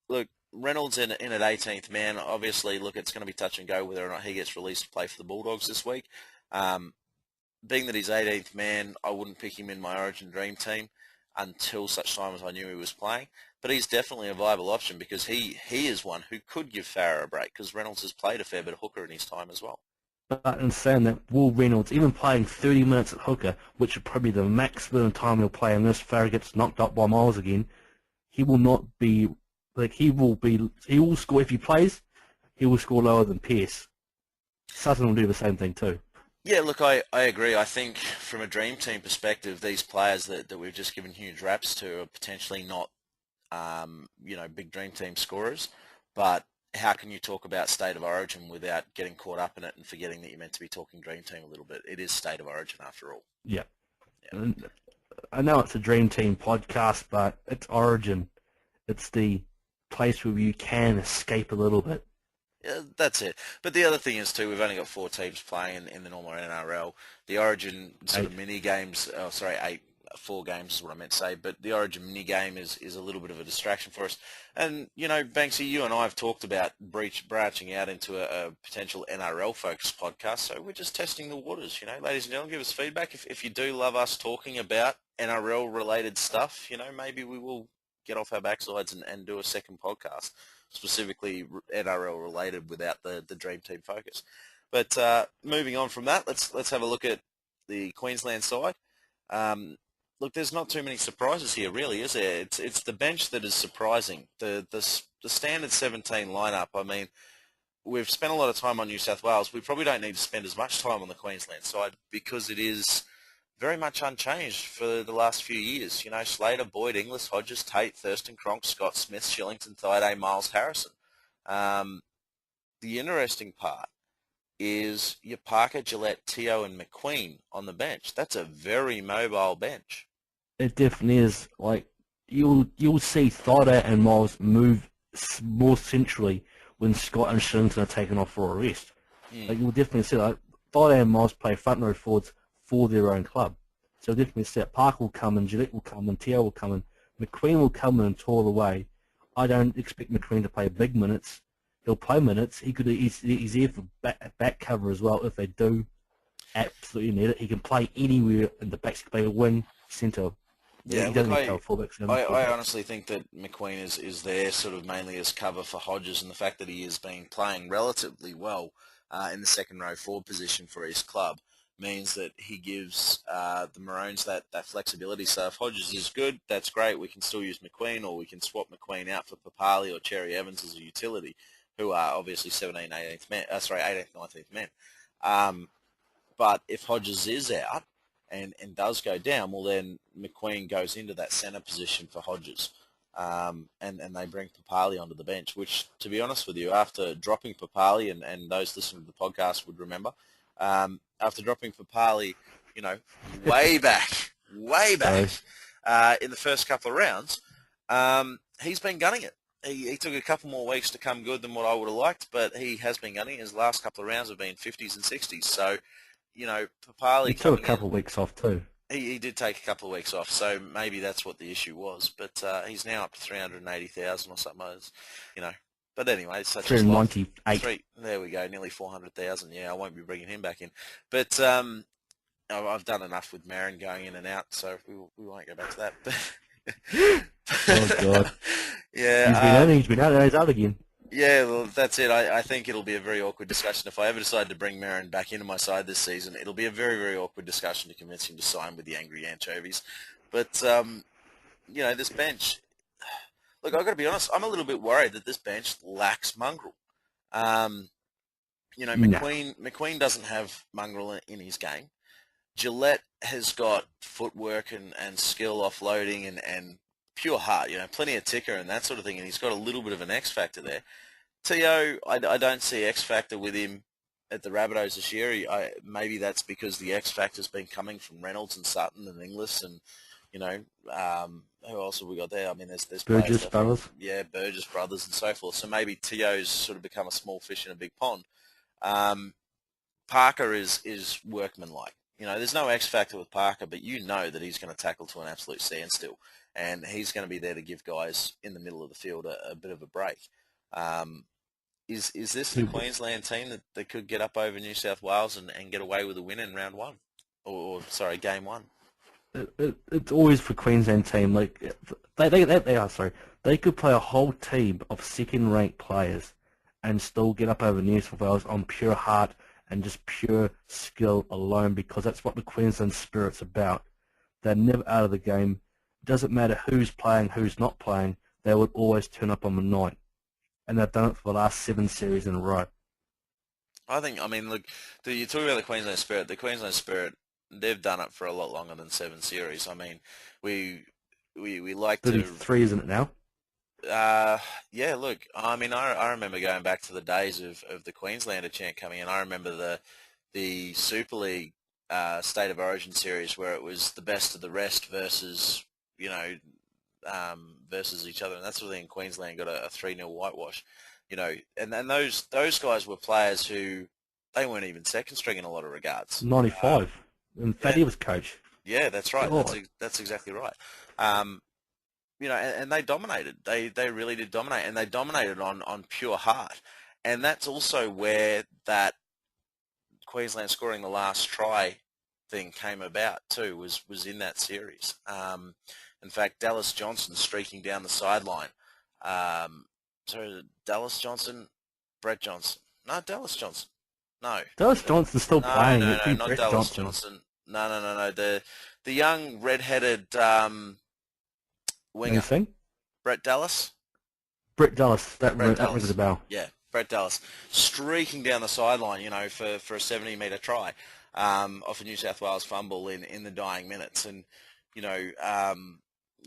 Speaker 2: look, Reynolds in at 18th man. Obviously, look, it's going to be touch and go whether or not he gets released to play for the Bulldogs this week. Being that he's 18th man, I wouldn't pick him in my Origin Dream Team until such time as I knew he was playing. But he's definitely a viable option, because he is one who could give Farah a break, because Reynolds has played a fair bit of hooker in his time as well.
Speaker 3: But in saying that, Will Reynolds, even playing 30 minutes at hooker, which would probably be the maximum time he'll play unless Farah gets knocked up by Miles again, he will not be... Like, he will score, if he plays, he will score lower than Pearce. Sutton will do the same thing too.
Speaker 2: Yeah, look, I agree. I think from a Dream Team perspective, these players that we've just given huge raps to are potentially not, you know, big Dream Team scorers. But how can you talk about State of Origin without getting caught up in it and forgetting that you're meant to be talking Dream Team a little bit? It is State of Origin after all.
Speaker 3: Yeah. And I know it's a Dream Team podcast, but it's Origin. It's the place where you can escape a little bit.
Speaker 2: Yeah, that's it. But the other thing is, too, we've only got 4 teams playing in the normal NRL. The Origin sort of mini games, 4 games is what I meant to say, but the Origin mini game is a little bit of a distraction for us. And, you know, Banksy, you and I have talked about branching out into a potential NRL-focused podcast, so we're just testing the waters, you know. Ladies and gentlemen, give us feedback. If you do love us talking about NRL-related stuff, you know, maybe we will get off our backsides and do a second podcast, specifically NRL related, without the Dream Team focus. But moving on from that, let's have a look at the Queensland side. Look, there's not too many surprises here, really, is there? It's the bench that is surprising. The standard 17 lineup. I mean, we've spent a lot of time on New South Wales. We probably don't need to spend as much time on the Queensland side, because it is very much unchanged for the last few years. You know, Slater, Boyd, Inglis, Hodges, Tate, Thurston, Cronk, Scott, Smith, Shillington, Thaiday, Miles, Harrison. The interesting part is your Parker, Gillette, Teo, and McQueen on the bench. That's a very mobile bench.
Speaker 3: It definitely is. Like, you'll see Thaiday and Miles move more centrally when Scott and Shillington are taken off for a rest. Like, you'll definitely see that Friday and Miles play front row forwards for their own club. So you'll definitely see that Parker will come in, Gillette will come in, Teo will come in, McQueen will come in and toil away. I don't expect McQueen to play big minutes. He'll play minutes. He's there for back cover as well if they do absolutely need it. He can play anywhere in the backs. He can play a wing, centre.
Speaker 2: Yeah,
Speaker 3: he doesn't
Speaker 2: look,
Speaker 3: need to play fullbacks.
Speaker 2: I honestly think that McQueen is there sort of mainly as cover for Hodges, and the fact that he has been playing relatively well in the second row forward position for his club means that he gives the Maroons that flexibility. So if Hodges is good, that's great. We can still use McQueen, or we can swap McQueen out for Papali or Cherry Evans as a utility, who are obviously 17th, 18th men. 18th, 19th men. But if Hodges is out and does go down, well then McQueen goes into that centre position for Hodges. And they bring Papali onto the bench, which, to be honest with you, after dropping Papali, and those listening to the podcast would remember, after dropping Papali, way back, in the first couple of rounds, he's been gunning it. He took a couple more weeks to come good than what I would have liked, but he has been gunning. His last couple of rounds have been 50s and 60s. So, Papali...
Speaker 3: He took a couple of weeks off too.
Speaker 2: He did take a couple of weeks off, so maybe that's what the issue was. But he's now up to 380,000 or something. But anyway, it's such
Speaker 3: 398.
Speaker 2: There we go, nearly 400,000. Yeah, I won't be bringing him back in. But I've done enough with Marin going in and out, so we won't go back to that.
Speaker 3: Oh God.
Speaker 2: Yeah,
Speaker 3: he's been out and he's out again.
Speaker 2: Yeah, well, that's it. I think it'll be a very awkward discussion. If I ever decide to bring Marin back into my side this season, it'll be a very, very awkward discussion to convince him to sign with the Angry Anchovies. But, this bench... Look, I've got to be honest, I'm a little bit worried that this bench lacks mongrel. McQueen doesn't have mongrel in his game. Gillette has got footwork and skill offloading and pure heart, plenty of ticker and that sort of thing, and he's got a little bit of an X factor there. Teo, I don't see X factor with him at the Rabbitohs this year. Maybe that's because the X factor's been coming from Reynolds and Sutton and Inglis and who else have we got there? I mean, there's
Speaker 3: Burgess brothers.
Speaker 2: Yeah, Burgess brothers and so forth. So maybe Teo's sort of become a small fish in a big pond. Parker is workmanlike. There's no X factor with Parker, but that he's going to tackle to an absolute standstill. And he's going to be there to give guys in the middle of the field a bit of a break. Is this the Queensland team that could get up over New South Wales and get away with a win in round one? Or game one?
Speaker 3: It's always for Queensland team. Like they could play a whole team of second-ranked players and still get up over New South Wales on pure heart and just pure skill alone, because that's what the Queensland spirit's about. They're never out of the game. Doesn't matter who's playing, who's not playing, they would always turn up on the night. And they've done it for the last 7 series in a row.
Speaker 2: Look, you talk about the Queensland spirit. The Queensland spirit, they've done it for a lot longer than 7 series. I mean, we like to...
Speaker 3: 33, isn't it now?
Speaker 2: Yeah, look, I remember going back to the days of the Queenslander chant coming in. I remember the Super League State of Origin series where it was the best of the rest versus versus each other, and that's sort of thing. Queensland got a 3-0 whitewash, and then those guys were players who they weren't even second string in a lot of regards.
Speaker 3: 95, and Fatty was coach.
Speaker 2: Yeah, that's right.
Speaker 3: Oh.
Speaker 2: That's exactly right. And they dominated. They really did dominate, and they dominated on pure heart. And that's also where that Queensland scoring the last try thing came about too, was in that series. In fact, Dallas Johnson streaking down the sideline. Dallas Johnson, Brett Johnson. No, Dallas Johnson. No.
Speaker 3: Dallas Johnson's still playing.
Speaker 2: No, not Dallas Johnson. No. The young red-headed winger.
Speaker 3: Anything?
Speaker 2: Brett Dallas.
Speaker 3: That rings a bell.
Speaker 2: Yeah, Brett Dallas streaking down the sideline, for a 70-metre try off a New South Wales fumble in the dying minutes, and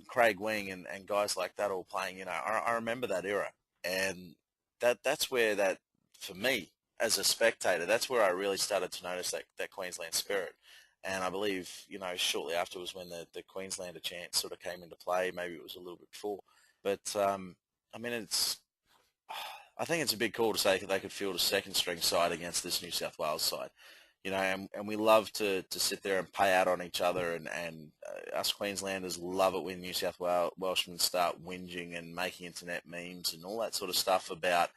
Speaker 2: Craig Wing and guys like that all playing. I remember that era, and that's where that, for me as a spectator, that's where I really started to notice that Queensland spirit. And I believe, shortly after was when the Queenslander chant sort of came into play. Maybe it was a little bit before. But, I think it's a big call to say that they could field a second-string side against this New South Wales side. And we love to sit there and pay out on each other, and us Queenslanders love it when New South Welshmen start whinging and making internet memes and all that sort of stuff about,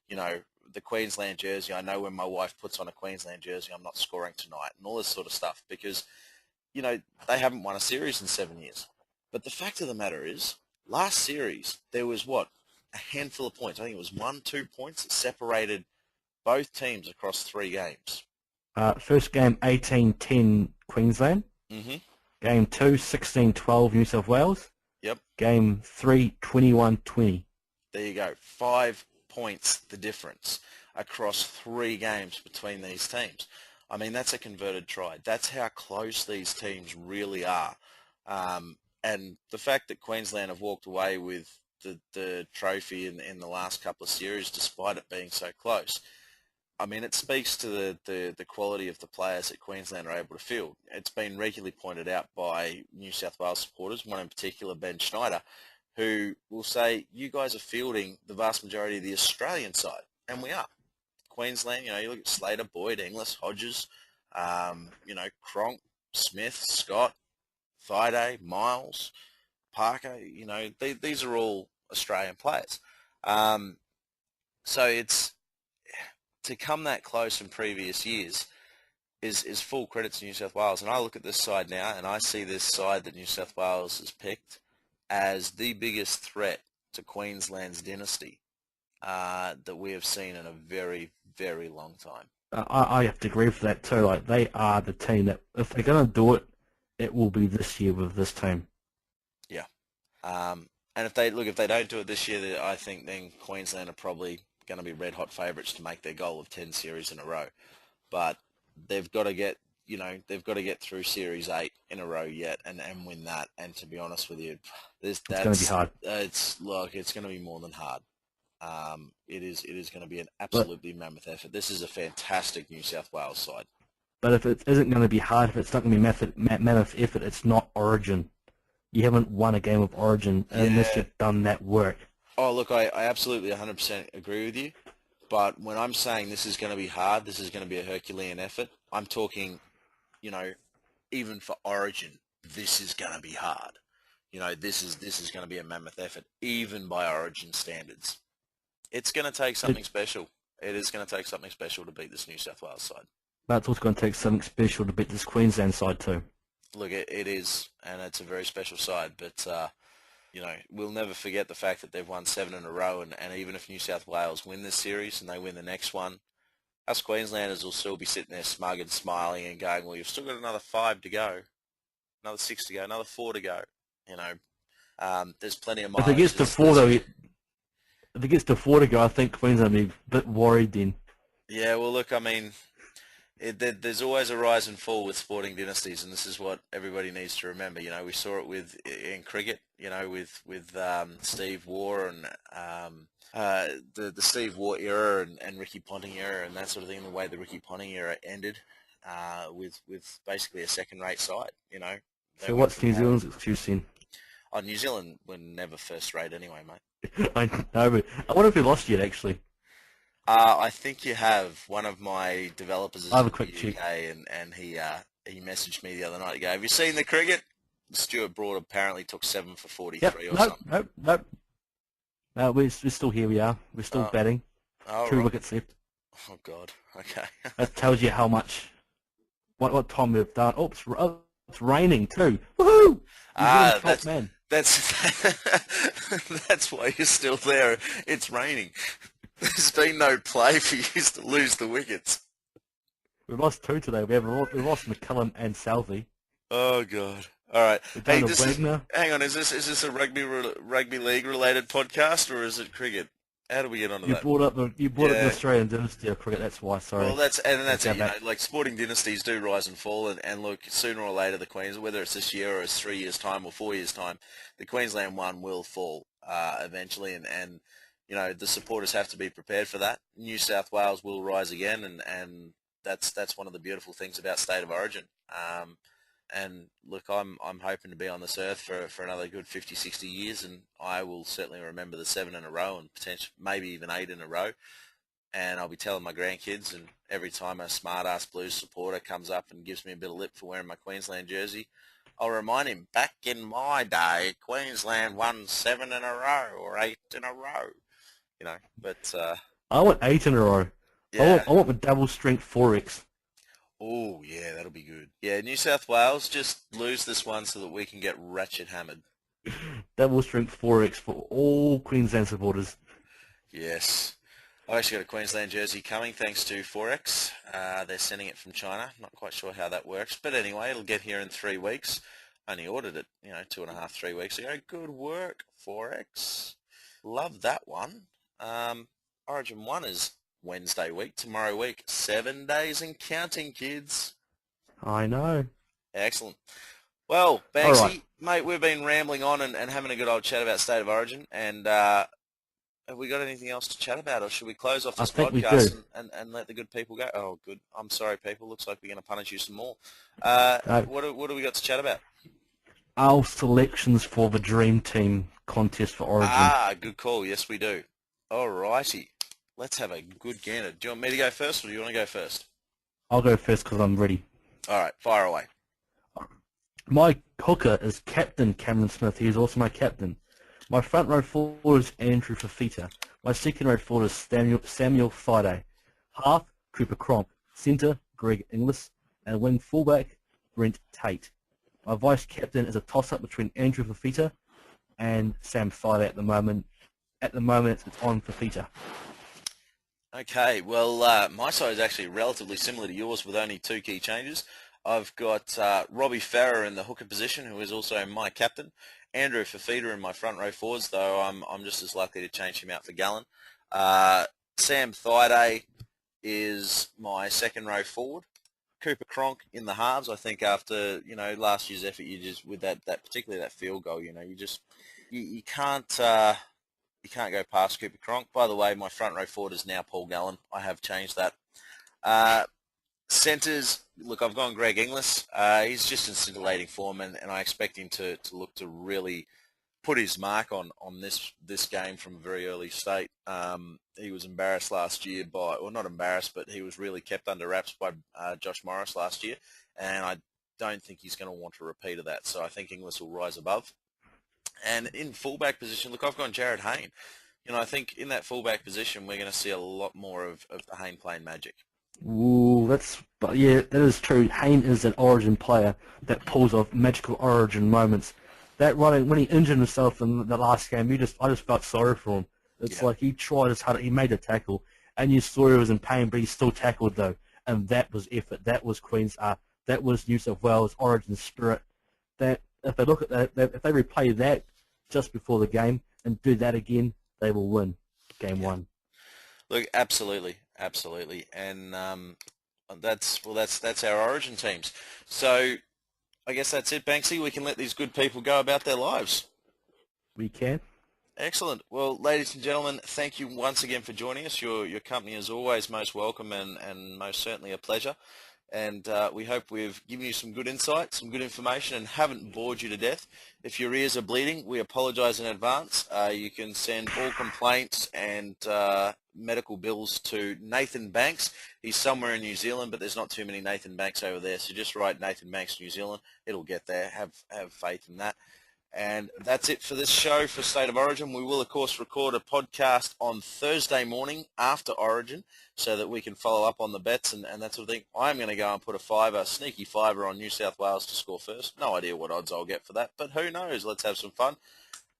Speaker 2: the Queensland jersey. I know when my wife puts on a Queensland jersey, I'm not scoring tonight, and all this sort of stuff, because, they haven't won a series in 7 years. But the fact of the matter is, last series, there was, a handful of points. I think it was 1-2 points that separated both teams across 3 games.
Speaker 3: First game 18-10 Queensland.
Speaker 2: Mm-hmm.
Speaker 3: Game 2 16-12 New South Wales.
Speaker 2: Yep.
Speaker 3: Game 3 21-20.
Speaker 2: There you go. 5 points the difference across 3 games between these teams. I mean, that's a converted try. That's how close these teams really are. And the fact that Queensland have walked away with the trophy in the last couple of series, despite it being so close, I mean, it speaks to the quality of the players that Queensland are able to field. It's been regularly pointed out by New South Wales supporters, one in particular, Ben Schneider, who will say, you guys are fielding the vast majority of the Australian side, and we are. Queensland, you look at Slater, Boyd, Inglis, Hodges, Cronk, Smith, Scott, Thaiday, Miles, Parker, these are all Australian players. So it's to come that close in previous years is full credit to New South Wales. And I look at this side now, and I see this side that New South Wales has picked as the biggest threat to Queensland's dynasty that we have seen in a very, very long time.
Speaker 3: I have to agree with that too. Like, they are the team that, if they're going to do it, it will be this year with this team.
Speaker 2: Yeah. And if they don't do it this year, I think then Queensland are probably going to be red hot favourites to make their goal of 10 series in a row. But they've got to get through Series 8 in a row yet and win that. And to be honest with you, it's going
Speaker 3: to be hard.
Speaker 2: It's going to be more than hard. It is going to be an absolutely mammoth effort. This is a fantastic New South Wales side.
Speaker 3: But if it isn't going to be hard, if it's not going to be mammoth effort, it's not Origin. You haven't won a game of Origin unless you've done that work.
Speaker 2: Oh, look, I absolutely 100% agree with you. But when I'm saying this is going to be hard, this is going to be a Herculean effort, I'm talking, even for Origin, this is going to be hard. This is going to be a mammoth effort, even by Origin standards. It's going to take something special. It is going to take something special to beat this New South Wales side.
Speaker 3: But it's also going to take something special to beat this Queensland side too.
Speaker 2: Look, it is, and it's a very special side. But, we'll never forget the fact that they've won 7 in a row, and even if New South Wales win this series and they win the next one, us Queenslanders will still be sitting there smug and smiling and going, well, you've still got another 5 to go, another 6 to go, another 4 to go. There's plenty of miles.
Speaker 3: If it gets to 4, though, if it gets to 4 to go, I think Queensland will be a bit worried then.
Speaker 2: Yeah, well, look, I mean, there's always a rise and fall with sporting dynasties, and this is what everybody needs to remember. We saw it in cricket, with Steve Waugh and the Steve Waugh era and Ricky Ponting era and that sort of thing. The way the Ricky Ponting era ended, with basically a second-rate side.
Speaker 3: So what's New Zealand's excuse then?
Speaker 2: Oh, New Zealand were never first-rate anyway, mate.
Speaker 3: I know, but I wonder if we lost yet, actually.
Speaker 2: I think you have. One of my developers is
Speaker 3: I have a
Speaker 2: in
Speaker 3: quick
Speaker 2: the UK, and he messaged me the other night to go, have you seen the cricket? Stuart Broad apparently took 7 for 43 or something.
Speaker 3: Nope. No, we're still here. We are. We're still batting. 2 wickets left.
Speaker 2: Oh, God. Okay.
Speaker 3: That tells you how much, what time we've done. Oh, it's raining too. Woohoo!
Speaker 2: That's why you're still there. It's raining. There's been no play for you to lose the wickets.
Speaker 3: We lost 2 today. We lost McCullum and Southey.
Speaker 2: Oh, God. All right.
Speaker 3: Hey,
Speaker 2: hang on. Is this a rugby league related podcast, or is it cricket? How do we get onto that?
Speaker 3: You brought up the Australian dynasty of cricket. That's why. Sorry.
Speaker 2: Well, that's it. Like sporting dynasties do rise and fall, and look, sooner or later the Queensland, whether it's this year or it's 3 years time or 4 years time, the Queensland one will fall eventually, and the supporters have to be prepared for that. New South Wales will rise again, and that's one of the beautiful things about State of Origin. And look, I'm hoping to be on this earth for another good 50, 60 years, and I will certainly remember the 7 in a row and potentially maybe even 8 in a row. And I'll be telling my grandkids, and every time a smart-ass Blues supporter comes up and gives me a bit of lip for wearing my Queensland jersey, I'll remind him, back in my day, Queensland won 7 in a row or 8 in a row, you know. But
Speaker 3: I want 8 in a row.
Speaker 2: yeah.
Speaker 3: I want the double strength 4x.
Speaker 2: Oh, yeah, that'll be good. Yeah, New South Wales, just lose this one so that we can get ratchet hammered.
Speaker 3: Double strength 4x for all Queensland supporters.
Speaker 2: Yes. I've actually got a Queensland jersey coming thanks to Forex. They're sending it from China. Not quite sure how that works. But anyway, it'll get here in 3 weeks. Only ordered it, 2.5, 3 weeks ago. Good work, Forex. Love that one. Origin 1 is Wednesday week, tomorrow week. 7 days and counting, kids.
Speaker 3: I know.
Speaker 2: Excellent. Well, Banksy,
Speaker 3: All right.
Speaker 2: mate, we've been rambling on and having a good old chat about State of Origin. And have we got anything else to chat about, or should we close off this podcast and let the good people go? Oh, good. I'm sorry, people. Looks like we're going to punish you some more. What do we got to chat about?
Speaker 3: Our selections for the Dream Team contest for Origin.
Speaker 2: Ah, good call. Yes, we do. All righty. Let's have a good gander. Do you want me to go first, or do you want to go first?
Speaker 3: I'll go first because I'm ready.
Speaker 2: All right, fire away.
Speaker 3: My hooker is Captain Cameron Smith. He is also my captain. My front row forward is Andrew Fafita. My second row forward is Samuel Friday. Half, Cooper Cronk. Centre, Greg Inglis. And wing fullback, Brent Tate. My vice captain is a toss-up between Andrew Fafita and Sam Friday at the moment. At the moment, it's on Fafita.
Speaker 2: Okay, well, my side is actually relatively similar to yours with only 2 key changes. I've got Robbie Farrer in the hooker position, who is also my captain. Andrew Fafita in my front row forwards, though I'm just as likely to change him out for Gallen. Sam Thaiday is my second row forward. Cooper Cronk in the halves. I think after last year's effort, you just with that particularly that field goal, you can't go past Cooper Cronk. By the way, my front row forward is now Paul Gallen. I have changed that. Centres, look, I've gone Greg Inglis. He's just in scintillating form, and I expect him to look to really put his mark on this game from a very early state. He was embarrassed last year not embarrassed, but he was really kept under wraps by Josh Morris last year, and I don't think he's going to want a repeat of that. So I think Inglis will rise above. And in fullback position, look, I've gone Jared Hayne. I think in that fullback position, we're going to see a lot more of the Hayne playing magic.
Speaker 3: Ooh, that is true. Hayne is an Origin player that pulls off magical Origin moments. That running when he injured himself in the last game, I just felt sorry for him. It's like he tried his hard. He made a tackle, and you saw he was in pain, but he still tackled though, and that was effort. That was that was New South Wales Origin spirit. That if they look at if they replay that just before the game and do that again, they will win game 1.
Speaker 2: Look, absolutely, and that's our Origin teams. So I guess that's it, Banksy. We can let these good people go about their lives.
Speaker 3: We can.
Speaker 2: Excellent. Well, ladies and gentlemen, thank you once again for joining us. Your company is always most welcome and most certainly a pleasure. And we hope we've given you some good insight, some good information, and haven't bored you to death. If your ears are bleeding, we apologise in advance. You can send all complaints and medical bills to Nathan Banks. He's somewhere in New Zealand, but there's not too many Nathan Banks over there, so just write Nathan Banks, New Zealand. It'll get there. Have faith in that. And that's it for this show for State of Origin. We will, of course, record a podcast on Thursday morning after Origin so that we can follow up on the bets and that sort of thing. I'm going to go and put a sneaky fiver on New South Wales to score first. No idea what odds I'll get for that, but who knows? Let's have some fun.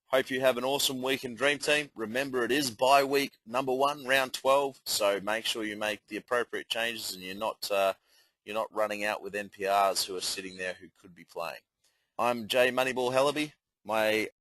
Speaker 2: Hope you have an awesome week in Dream Team. Remember, it is bye week number 1, round 12, so make sure you make the appropriate changes and you're not running out with NPRs who are sitting there who could be playing. I'm Jay Moneyball Hellaby. My